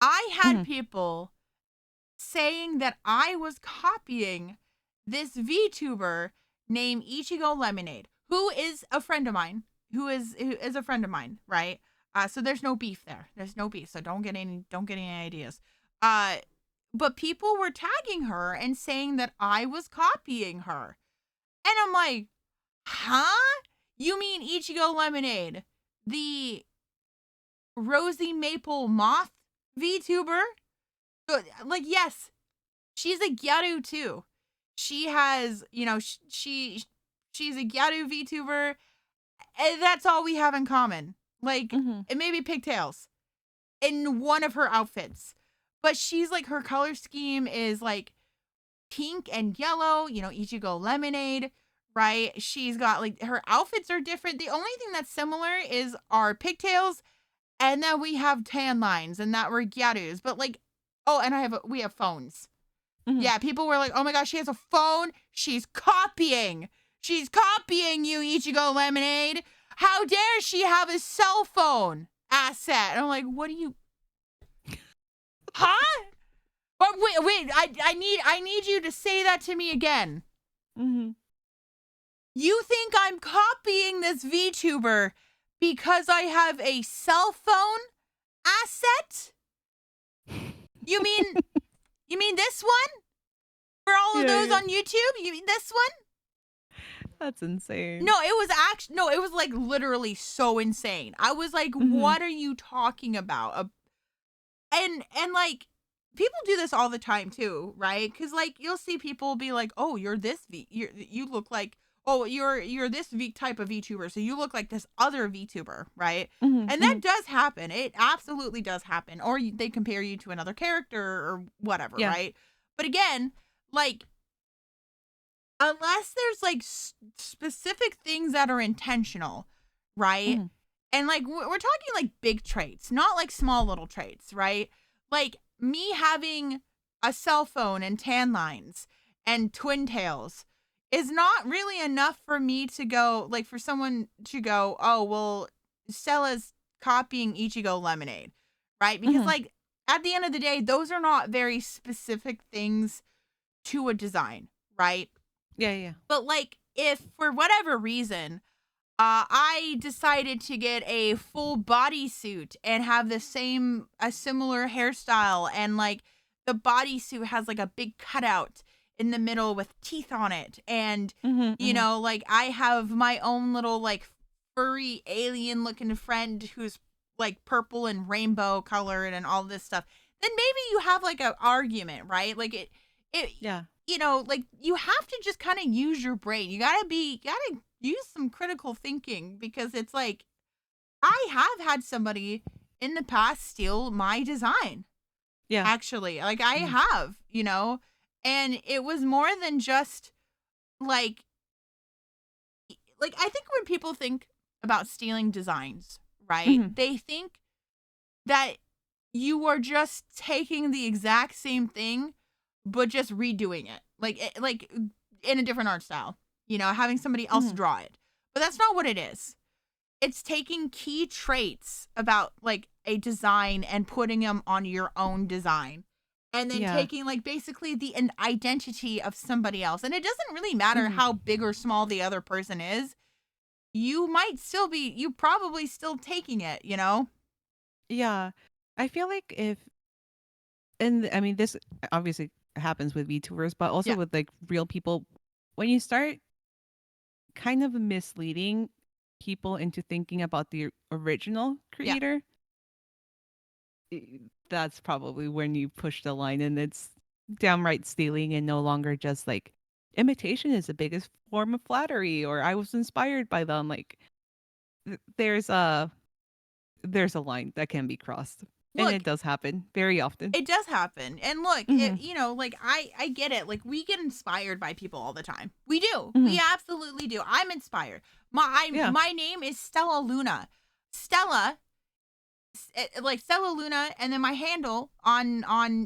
I had mhm, people saying that I was copying this VTuber named Ichigo Lemonade, who is a friend of mine, who is a friend of mine, right? So there's no beef there. There's no beef. So don't get any ideas. Uh, but people were tagging her and saying that I was copying her, and I'm like, huh? You mean Ichigo Lemonade, the Rosy Maple Moth VTuber? So, like, yes, she's a Gyaru too. She has, she's a Gyaru VTuber, and that's all we have in common. Like, mhm. it may be pigtails in one of her outfits, but she's like her color scheme is like pink and yellow. Ichigo Lemonade, right? She's got like her outfits are different. The only thing that's similar is our pigtails, and then we have tan lines, and that were Gyarus. But like, oh, and we have phones. Mhm. Yeah, people were like, "Oh my gosh, she has a phone. She's copying. She's copying you, Ichigo Lemonade. How dare she have a cell phone asset?" And I'm like, "What do you? Huh? But wait. I need you to say that to me again. Mhm. You think I'm copying this VTuber because I have a cell phone asset? You mean this one? For all of Yeah, those yeah. on YouTube, you mean this one?" That's insane. No, it was like literally so insane. I was like, Mhm. "What are you talking about?" And like people do this all the time too, right? Cuz like you'll see people be like, "Oh, you're this you look like you're this type of VTuber, so you look like this other VTuber, right?" Mhm, And that mhm. does happen. It absolutely does happen. Or they compare you to another character or whatever, Yeah. right? But again, like unless there's like specific things that are intentional, right? Mhm. And like we're talking like big traits, not like small little traits, right? Like me having a cell phone and tan lines and twin tails is not really enough for me to go like for someone to go, "Oh, well, Stella's copying Ichigo Lemonade." Right? Because Mhm. like at the end of the day, those are not very specific things to a design, right? Yeah, yeah. But like if for whatever reason I decided to get a full bodysuit and have a similar hairstyle, and like the bodysuit has like a big cutout in the middle with teeth on it, and Mhm, mhm. like I have my own little like furry alien looking friend who's like purple and rainbow colored and all this stuff. Then maybe you have like an argument, right? Like it Yeah. like you have to just kind of use your brain. You gotta use some critical thinking, because it's like I have had somebody in the past steal my design. Yeah. Actually, like I Mhm. have, and it was more than just like I think when people think about stealing designs, right? Mhm. They think that you are just taking the exact same thing but just redoing it. Like in a different art style. Having somebody else Mhm. draw it. But that's not what it is. It's taking key traits about like a design and putting them on your own design. And then Yeah. taking like basically the an identity of somebody else. And it doesn't really matter Mhm. how big or small the other person is. You probably still taking it. Yeah. I feel like and I mean, this obviously happens with VTubers, but also Yeah. with like real people. When you start kind of misleading people into thinking about the original Yeah. creator, i- that's probably when you push the line and it's downright stealing and no longer just like imitation is the biggest form of flattery or I was inspired by them. Like there's a line that can be crossed. And Look, it does happen very often. it does happen. And look, Mhm. like I get it. Like we get inspired by people all the time. We do. We Mhm. absolutely do. I'm inspired. My Yeah. my name is Stella Luna. Stella like Stella Luna, and then my handle on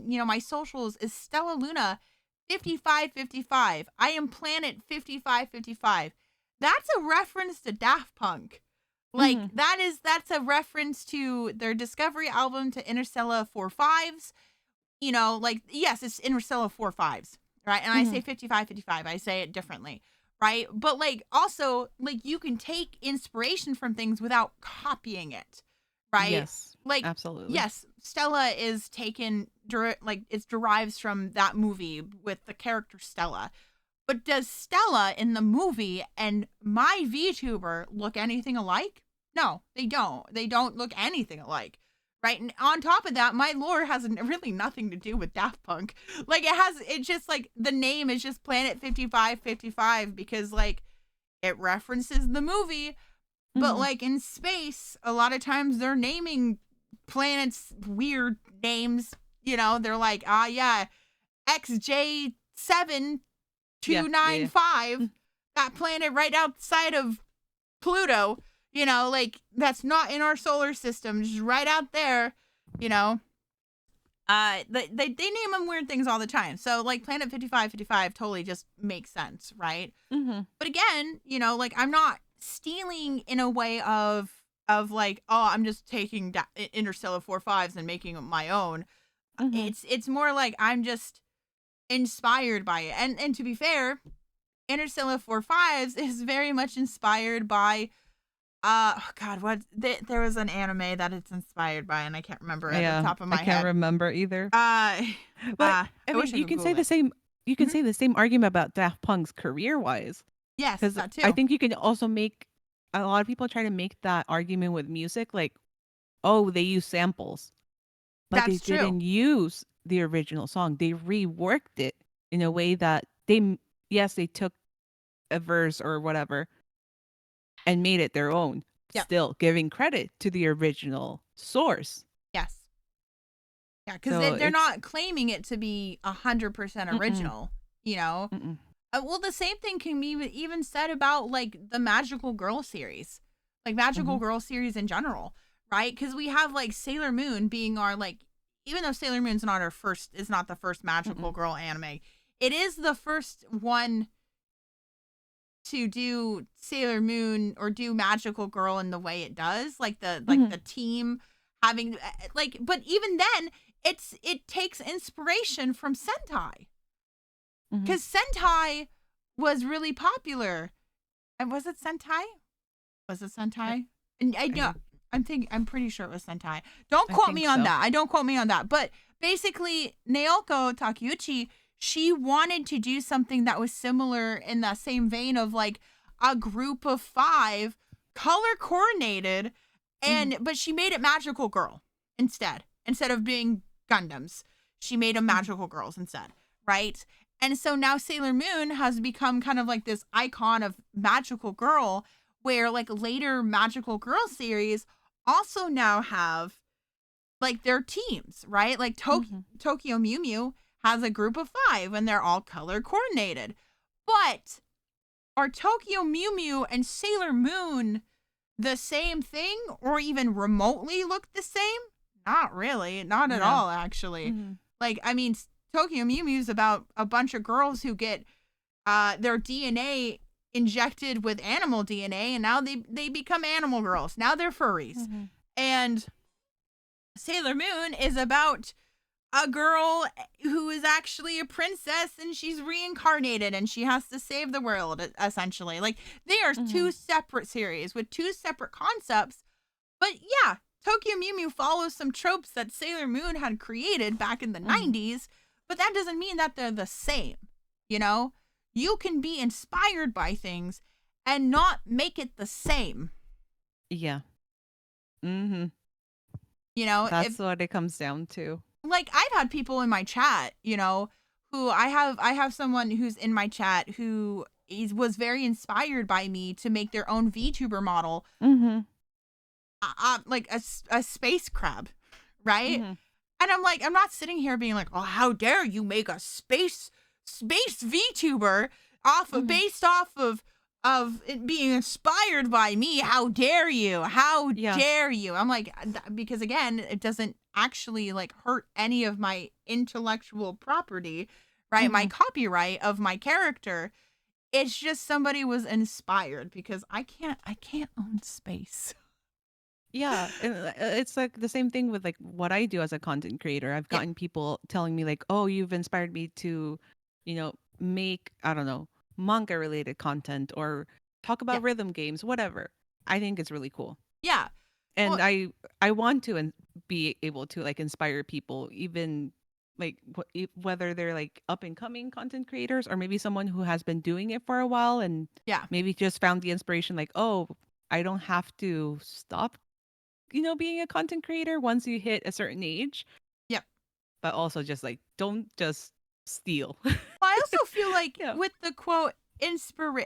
my socials is Stella Luna 5555. I am Planet 5555. That's a reference to Daft Punk. Like that's a reference to their Discovery album, to Interstellar 4/5s. Like, yes, it's Interstellar 4/5s, right? And I say 5555. I say it differently, right? But like also, like, you can take inspiration from things without copying it, right? Yes, Like, absolutely. yes, Stella is taken like it derives from that movie with the character Stella. But does Stella in the movie and my VTuber look anything alike? No, they don't. They don't look anything alike. Right. And on top of that, my lore has really nothing to do with Daft Punk. Like, it's just like the name is just Planet 5555 because, like, it references the movie. But, like, in space, a lot of times they're naming planets weird names. They're like, yeah, XJ7295, that planet right outside of Pluto, like, that's not in our solar system, just right out there. They name them weird things all the time. So, like, Planet 5555 totally just makes sense, right? But again, like, I'm not stealing in a way of like, oh, I'm just taking Interstellar 4/5s and making it my own. It's more like I'm just inspired by it. And to be fair, Interstellar 4/5s is very much inspired by there was an anime that it's inspired by, and I can't remember at the top of my head. I can't remember either. But I mean, you can say the same. You can say the same argument about Daft Punk's career-wise. Yes, because that too. I think you can also make a lot of people try to make that argument with music, like, oh, they use samples, but That's they didn't use the original song. They reworked it in a way that they took a verse or whatever and made it their own, still giving credit to the original source. Yes. Yeah, because they're not claiming it to be 100% original, Well, the same thing can be even said about, like, the Magical Girl series, like Magical Girl series in general, right? Because we have, like, Sailor Moon being our, like, even though Sailor Moon's not the first Magical Girl anime, it is the first one to do Sailor Moon or do Magical Girl in the way it does, like the team having, like, but even then it takes inspiration from Sentai, because Sentai was really popular. And was it Sentai? And I know, I'm pretty sure it was Sentai. Don't quote me on that. I don't quote me on that. But basically, Naoko Takeuchi, she wanted to do something that was similar in that same vein of, like, a group of 5 color coordinated, but she made it Magical Girl instead of being Gundams. She made them Magical Girls instead, right? And so now Sailor Moon has become kind of like this icon of Magical Girl, where, like, later Magical Girl series also now have, like, their teams, right? Like Tokyo Mew Mew has a group of 5 and they're all color coordinated. But are Tokyo Mew Mew and Sailor Moon the same thing, or even remotely look the same? Not really. Not at all, actually. Like, I mean, Tokyo Mew Mew is about a bunch of girls who get their DNA injected with animal DNA, and now they become animal girls. Now they're furries. And Sailor Moon is about a girl who is actually a princess, and she's reincarnated and she has to save the world, essentially. Like, they are two separate series with 2 separate concepts. But yeah, Tokyo Mew Mew follows some tropes that Sailor Moon had created back in the 90s, but that doesn't mean that they're the same. You can be inspired by things and not make it the same. Yeah. That's what it comes down to. Like, I've had people in my chat, who I have someone who's in my chat who was very inspired by me to make their own VTuber model, like a space crab, right? And I'm like, I'm not sitting here being like, oh, how dare you make a space VTuber based off of of it being inspired by me. How dare you? How Yeah. dare you? I'm like, because again, it doesn't actually like hurt any of my intellectual property, right? My copyright of my character. It's just somebody was inspired because I can't own space. Yeah, and it's like the same thing with like what I do as a content creator. I've Yeah. gotten people telling me like, "Oh, you've inspired me to, make, I don't know, manga related content or talk Yeah. about rhythm games, whatever." I think it's really cool. Yeah. And Well, I want to be able to like inspire people, even like whether they're like up and coming content creators or maybe someone who has been doing it for a while and yeah. maybe just found the inspiration like, "Oh, I don't have to stop being a content creator once you hit a certain age." Yep. But also just like, don't just steal. Well, I also feel like Yeah. with the quote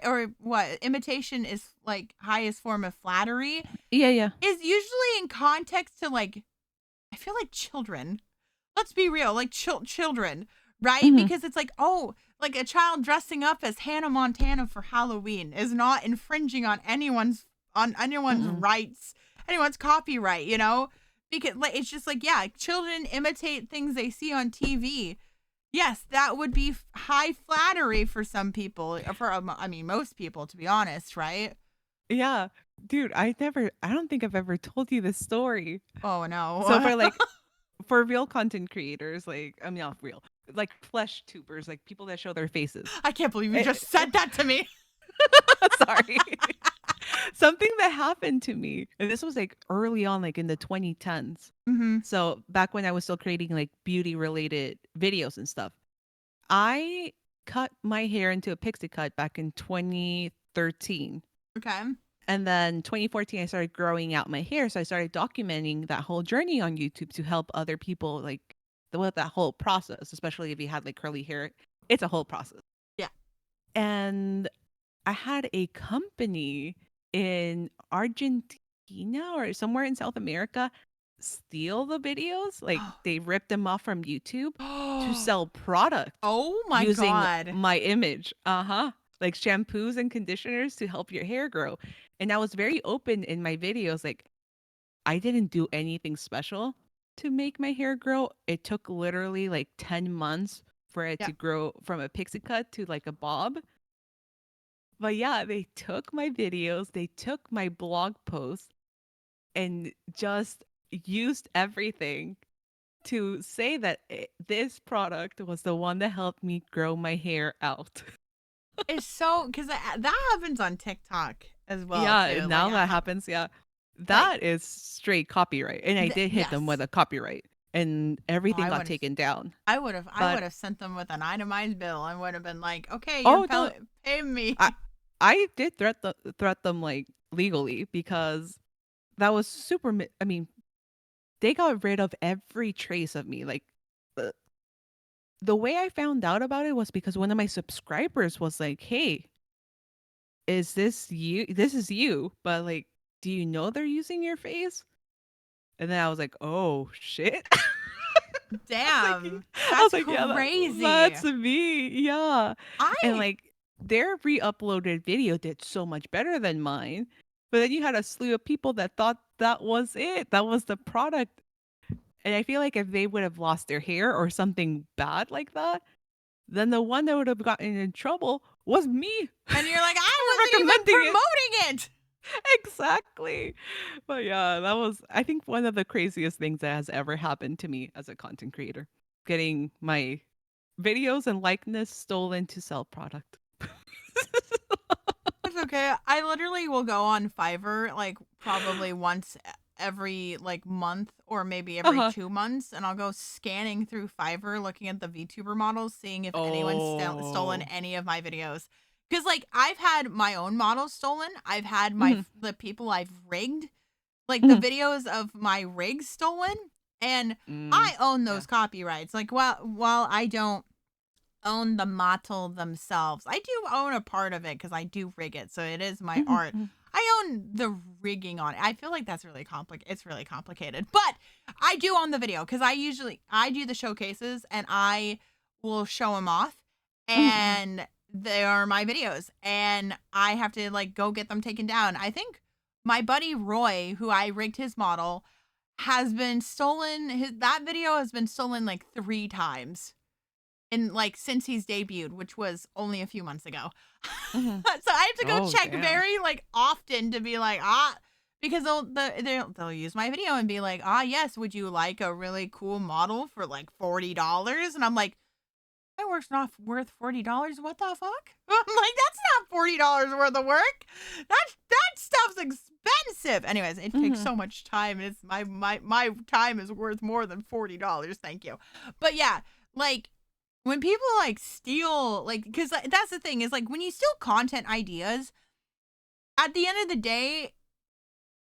or what imitation is like highest form of flattery Yeah, yeah. is usually in context to like I feel like children. Let's be real, like children, right? Hmm. Because it's like, oh, like a child dressing up as Hannah Montana for Halloween is not infringing on anyone's Hmm. rights, anyone's copyright, you know? Because like it's just like, yeah, children imitate things they see on TV. Yes, that would be high flattery for some people, I mean most people to be honest, right? Yeah. Dude, I don't think I've ever told you this story. Oh So no. for real content creators, like, I mean, not real, like flesh tubers, like people that show their faces. I can't believe you just said that to me. Sorry. Something that happened to me, and this was like early on, like in the 2010s. Mhm. So back when I was still creating like beauty related videos and stuff, I cut my hair into a pixie cut back in 2013. Okay. And then 2014, I started growing out my hair. So I started documenting that whole journey on YouTube to help other people, like with that whole process, especially if you had like curly hair. It's a whole process. Yeah. And I had a company in Argentina or somewhere in South America steal the videos. Like they ripped them off from YouTube to sell product Oh my using god. my image. Like shampoos and conditioners to help your hair grow. And I was very open in my videos. Like I didn't do anything special to make my hair grow. It took literally like 10 months for it Yeah. to grow from a pixie cut to like a bob. But yeah, they took my videos, they took my blog posts and just used everything to say that this product was the one that helped me grow my hair out. It's so because that happens on TikTok as well Yeah, too. now Like, that happens, yeah. like That is straight copyright. And I did hit them with yes. a copyright and Oh, everything got taken down. I But would have sent them with an itemized bill. I would have been like, okay, you're oh no, paying me. I I did threat them like legally because that was I mean, they got rid of every trace of me. Like the the way I found out about it was because one of my subscribers was like, "Hey, is this you? This is you, but like, do you know they're using your face?" And then I was like, "Oh shit." Damn, I was that's like, "Yeah, crazy. that's me." Yeah. And I like their re-uploaded video did so much better than mine. But then you had a slew of people that thought that was it. That was the product. And I feel like if they would have lost their hair or something bad like that, then the one that would have gotten in trouble was me and you're like, for I wasn't even recommending it. promoting it. Exactly. But yeah, that was, I think, one of the craziest things that has ever happened to me as a content creator. Getting my videos and likeness stolen to sell product. It's okay. I literally will go on Fiverr like probably once every like month or maybe every Uh-huh. 2 months, and I'll go scanning through Fiverr looking at the VTuber models, seeing if anyone's stolen Oh. any of my videos. Because like I've had my own models stolen. I've had Mhm. the people I've rigged, like the Mhm. videos of my rigs stolen, and Mm. I own Yeah. those copyrights. Like while I don't own the model themselves. I do own a part of it because I do rig it, so it is my Mhm. art. Mhm. I own the rigging on it. I feel like that's really complicated. It's really complicated, but I do own the video because I do the showcases and I will show them off, Mhm. and they are my videos, and I have to like go get them taken down. I think my buddy Roy, who I rigged his model, has been stolen. That video has been stolen like 3 times in like since he's debuted, which was only a few months ago. Mhm. So I have to go Oh, check damn. very like often to be like because they'll use my video and be like, yes, would you like a really cool model for like $40? And I'm like, my work's not worth $40. What the fuck? I'm like, that's not $40 worth of work. That stuff's expensive. Anyways, it takes Mhm. so much time. It's my time is worth more than $40. Thank you. But yeah, like when people like steal, like, because that's the thing is like when you steal content ideas, at the end of the day,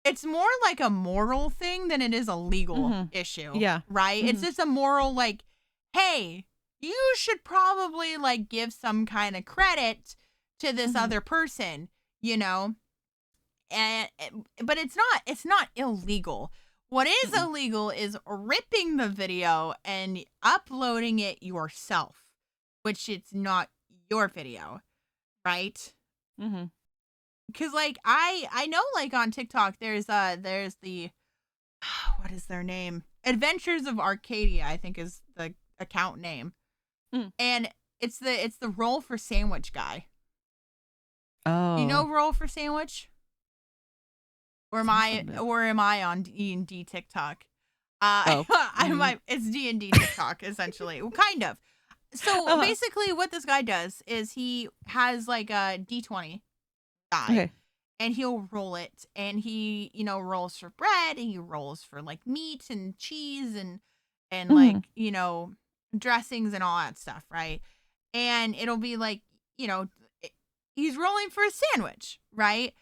it's more like a moral thing than it is a legal Mhm. issue, Yeah. right? It's Mhm. just a moral, like, hey, you should probably like give some kind of credit to this Mhm. other person, you know? And but it's not illegal. What is Mm-mm. illegal is ripping the video and uploading it yourself, which it's not your video, right? Mhm. Cuz like I know like on TikTok there's the what is their name? Adventures of Arcadia, I think is the account name. Mm. And it's the roll for sandwich guy. Do you know Oh, roll for sandwich? Or sounds familiar. am I on D&D TikTok? Oh. I Mhm. might it's D&D TikTok essentially. Well, kind of. So Uh-huh. basically what this guy does is he has like a D20 die Okay. and he'll roll it and he, rolls for bread and he rolls for like meat and cheese and Mhm. like, dressings and all that stuff, right? And it'll be like, you know, he's rolling for a sandwich, right?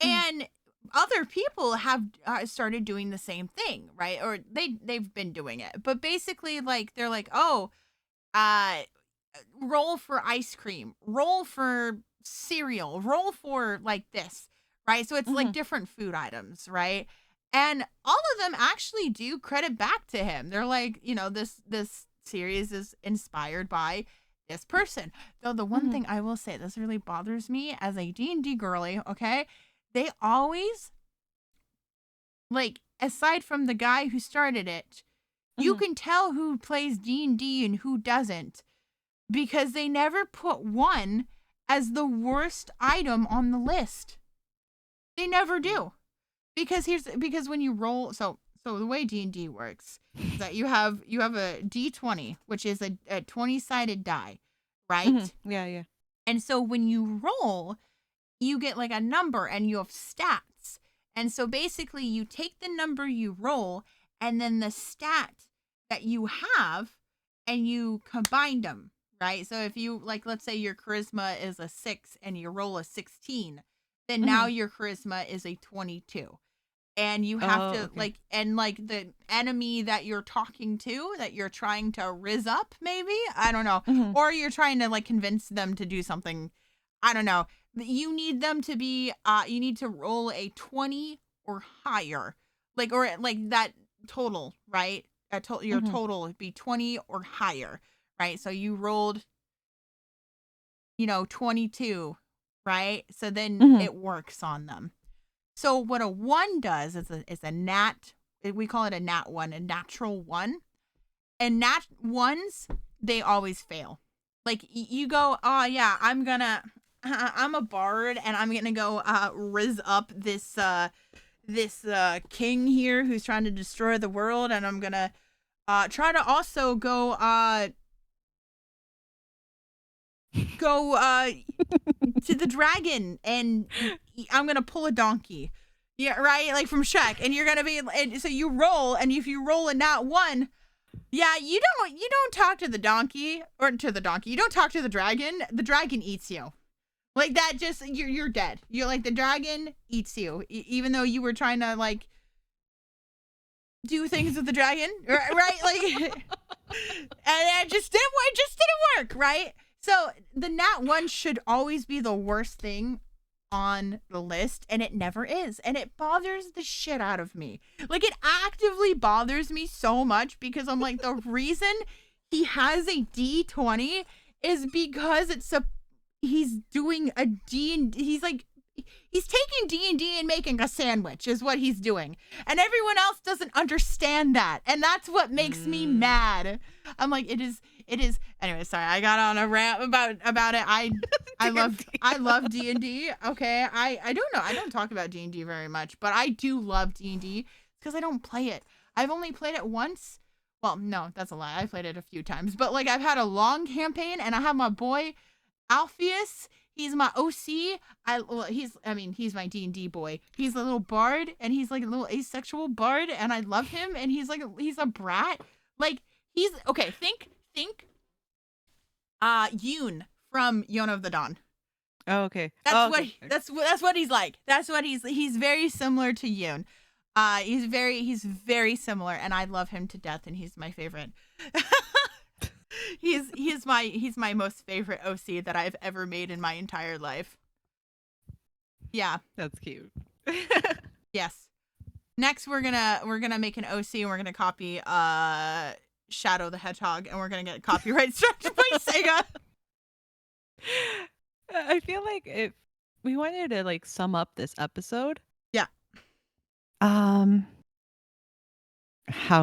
Mhm. And other people have started doing the same thing, right? Or they've been doing it. But basically like they're like, "Oh, uh roll for ice cream, roll for cereal, roll for like this," right? So it's like Mhm. different food items, right? And all of them actually do credit back to him. They're like, this series is inspired by this person. Though the one Mhm. thing I will say, this really bothers me as a D&D girly, okay? They always like aside from the guy who started it, you Mhm. can tell who plays D&D and who doesn't because they never put one as the worst item on the list. They never do. Because when you roll so the way D&D works is that you have a D20, which is a 20-sided die, Mhm. right? Yeah, yeah. And so when you roll, you get like a number and you have stats. And so basically you take the number you roll and then the stat that you have and you combine them, right? So if you like let's say your charisma is a 6 and you roll a 16, then now Mhm. your charisma is a 22. And you have Oh, to okay. like the enemy that you're talking to that you're trying to riz up maybe, I don't know, Mhm. or you're trying to like convince them to do something, I don't know. You need them to be you need to roll a 20 or higher. Like or like that total, right? Your Mhm. total would be 20 or higher, right? So you rolled, 22, right? So then Mhm. it works on them. So what a 1 does is a nat, we call it a nat 1, a natural 1. And nat 1s, they always fail. Like you go, "Oh yeah, I'm a bard and I'm going to go riz up this king here who's trying to destroy the world and I'm going to try to also go to the dragon and I'm gonna pull a donkey." Yeah, right? Like from Shrek. And you're gonna be and so you roll, and if you roll a nat 1, yeah, you don't talk to the donkey or to the donkey. You don't talk to the dragon. The dragon eats you. Like that just you're dead. You're like the dragon eats you. Even though you were trying to like do things with the dragon, right? Like and it just didn't work, right? So the nat 1 should always be the worst thing on the list, and it never is, and it bothers the shit out of me. Like it actively bothers me so much because I'm like the reason he has a D20 is because he's doing a D&D. He's taking D&D and making a sandwich is what he's doing. And everyone else doesn't understand that. And that's what makes me mad. I'm like, it is. Anyway, sorry, I got on a rant about it. I love D&D. Okay. I don't know. I don't talk about D&D very much, but I do love D&D because I don't play it. I've only played it once. Well, no, that's a lie. I played it a few times, but like I've had a long campaign and I have my boy Alpheus. He's my OC. He's my D&D boy. He's a little bard, and he's like a little asexual bard, and I love him. And he's a brat. Like he's okay. Think, Yoon from Yona of the Dawn. Oh, okay. That's what he's like. That's what he's very similar to Yoon. He's very similar, and I love him to death, and he's my favorite. He's my most favorite OC that I've ever made in my entire life. Yeah. That's cute. Yes. Next we're gonna make an OC and we're gonna copy Shadow the Hedgehog and we're gonna get copyright struck by Sega. I feel like if we wanted to like sum up this episode. Yeah. How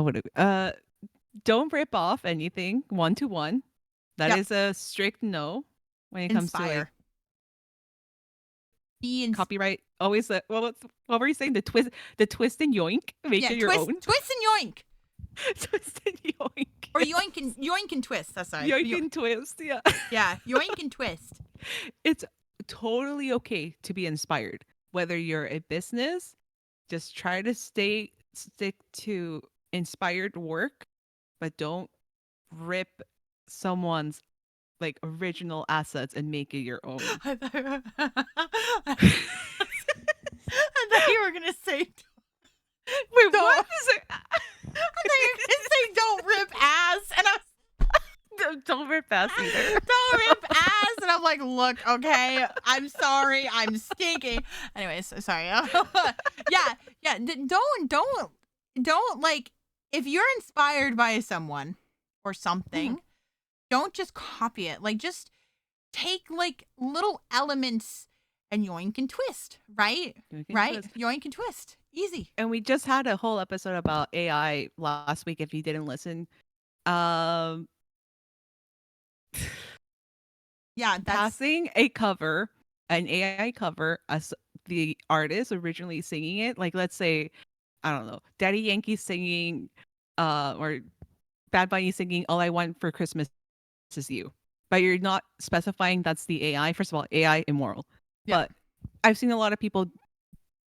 would it don't rip off anything 1-to-1. That is a strict no when it comes to like copyright. Always what were you saying? The twist and yoink, make it your own. Twist and yoink. Twist and yoink. Or yoink and twist. That's right. Yoink and twist. Yeah. Yeah. Yoink and twist. It's totally okay to be inspired. Whether you're a business, just try to stick to inspired work. But don't rip someone's like original assets and make it your own. I thought you were gonna say. Wait, what is it? I thought you were gonna say don't rip ass, and I was don't rip ass either. Don't rip ass, and I'm like, look, okay, I'm sorry, I'm stinking. Anyways, sorry. yeah. Don't like. If you're inspired by someone or something, don't just copy it. Like, just take, like, little elements and yoink and twist, right? Yoink and twist. Easy. And we just had a whole episode about AI last week, if you didn't listen. Yeah, that's... Passing a cover, an AI cover, as the artist originally singing it. Like, let's say, I don't know, Daddy Yankee singing, or Bad Bunny singing "All I Want for Christmas Is You," but you're not specifying that's the AI. First of all, AI immoral. Yeah. But I've seen a lot of people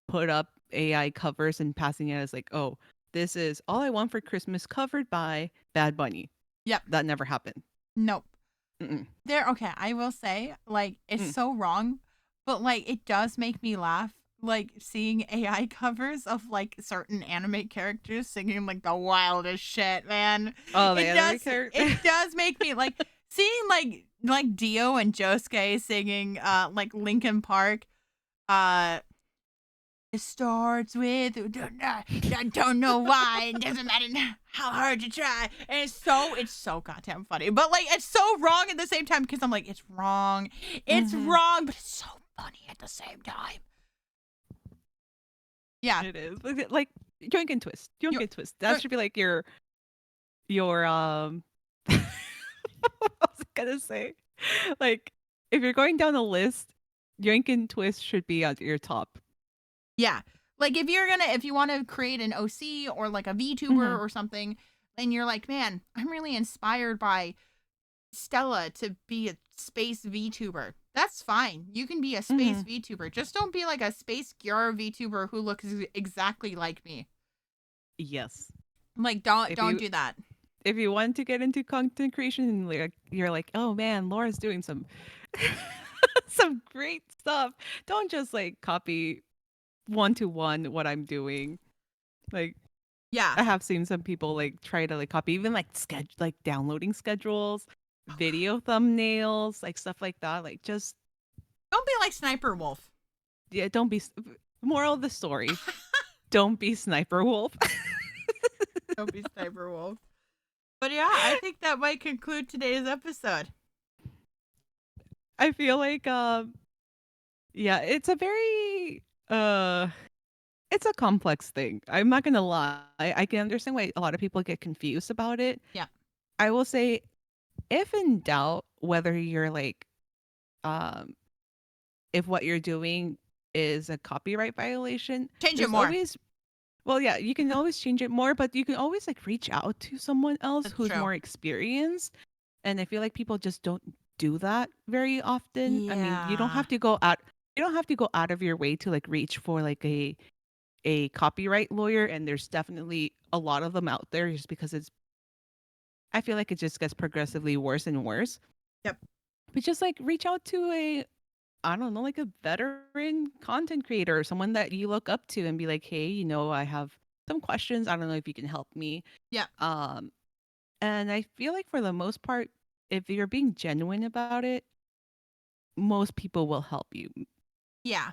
put up AI covers and passing it as like, oh, this is "All I Want for Christmas" covered by Bad Bunny. Yep, that never happened. Nope. Okay. I will say, like, it's so wrong, but like, it does make me laugh. Like seeing AI covers of like certain anime characters singing like the wildest shit, man. Oh, the anime characters. It does make me like seeing like Dio and Josuke singing like Linkin Park. It starts with I don't know why. It doesn't matter how hard you try. And it's so goddamn funny. But like it's so wrong at the same time because I'm like, it's wrong. It's wrong, but it's so funny at the same time. Yeah, it is like yoink and twist. Yoink and twist. That should be like your what was I gonna say? Like if you're going down a list, yoink and twist should be at your top. Yeah, like if you want to create an OC or like a VTuber or something, and you're like, man, I'm really inspired by Stella to be a space VTuber. That's fine. You can be a space VTuber. Just don't be like a space Gyara VTuber who looks exactly like me. Yes. Like don't do that. If you want to get into content creation and like you're like, oh man, Laura's doing some some great stuff. Don't just like copy 1-to-1 what I'm doing. Like yeah. I have seen some people like try to like copy even like downloading schedules. Video thumbnails, like stuff like that. Like just don't be like Sniper Wolf. Yeah, don't be. Moral of the story: don't be Sniper Wolf. Don't be Sniper Wolf. But yeah, I think that might conclude today's episode. I feel like yeah, it's a very it's a complex thing. I'm not gonna lie. I can understand why a lot of people get confused about it. Yeah. I will say, if in doubt, whether you're like, um, if what you're doing is a copyright violation, Change it there's more. always, well, yeah, you can always change it more, but you can always like reach out to someone else That's who's true. more experienced. And I feel like people just don't do that very often. I mean, Yeah. you don't have to go out of your way to like reach for like a copyright lawyer, and there's definitely a lot of them out there just because it's, I feel like it just gets progressively worse and worse. Yep. But just like reach out to a, I don't know, like a veteran content creator or someone that you look up to and be like, hey, I have some questions. I don't know if you can help me. Yeah. Um, and I feel like for the most part, if you're being genuine about it, most people will help you. Yeah.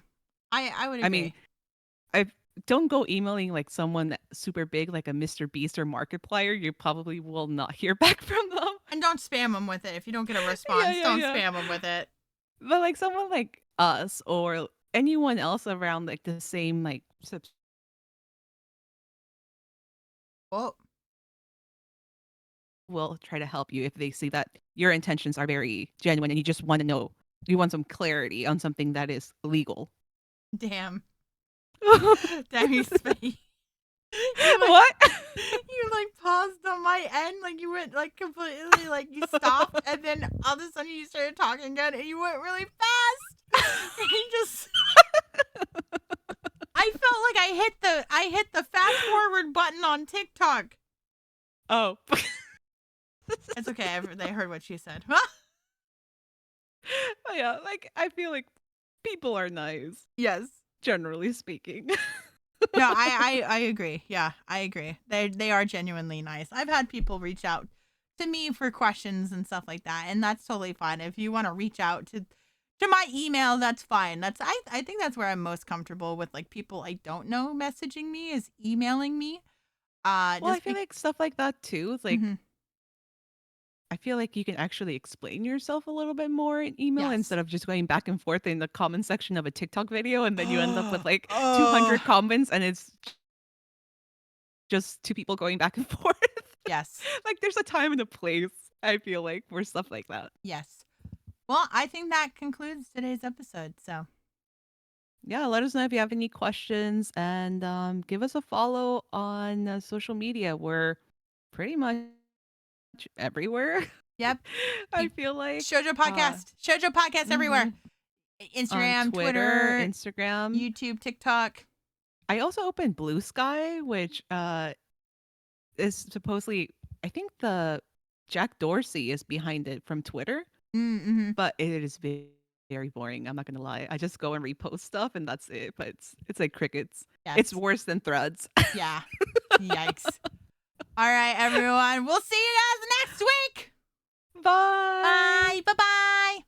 I would I mean, agree. I don't go emailing like someone super big like a Mr. Beast or Markiplier. You probably will not hear back from them. And don't spam them with it. If you don't get a Yeah, response, yeah, don't yeah. spam them with it. But like someone like us or anyone else around like the same like Well, will try to help you if they see that your intentions are very genuine and you just want to know, you want some clarity on something that is legal. damn. Damn, you spam. You like What? you like paused on my end, like you went like completely like you stopped, and then all of a sudden you started talking again, and you went really fast. And you just, I felt like I hit the fast forward button on TikTok. Oh. It's okay. They heard what she said. Yeah, like I feel like people are nice, Yes. generally speaking. No, I agree. Yeah, I agree. They are genuinely nice. I've had people reach out to me for questions and stuff like that, and that's totally fine. If you want to reach out to my email, that's fine. I think that's where I'm most comfortable with, like, people I don't know messaging me is emailing me. Well, I Just feel be like stuff like that too. It's like hmm I feel like you can actually explain yourself a little bit more in email yes. instead of just going back and forth in the comment section of a TikTok video and then you end up with like Oh, 200 comments and it's just two people going back and forth. yes. Like there's a time and a place, I feel like, for stuff like that. Yes. Well, I think that concludes today's episode. So, Yeah, let us know if you have any questions and give us a follow on social media. We're pretty much everywhere. yep. I feel like Shojo podcast. Shojo podcast everywhere. mhm. On Instagram, Twitter, Twitter, Instagram. YouTube, TikTok. I also opened Blue Sky, which is supposedly, I think the Jack Dorsey is behind it from Twitter, Mm-hmm. but it is very boring. I'm not gonna lie. I just go and repost stuff and that's it. But it's like crickets. It's Yes. worse than Threads. Yeah. Yikes. All right, everyone. We'll see you guys next week. Bye. Bye. Bye-bye.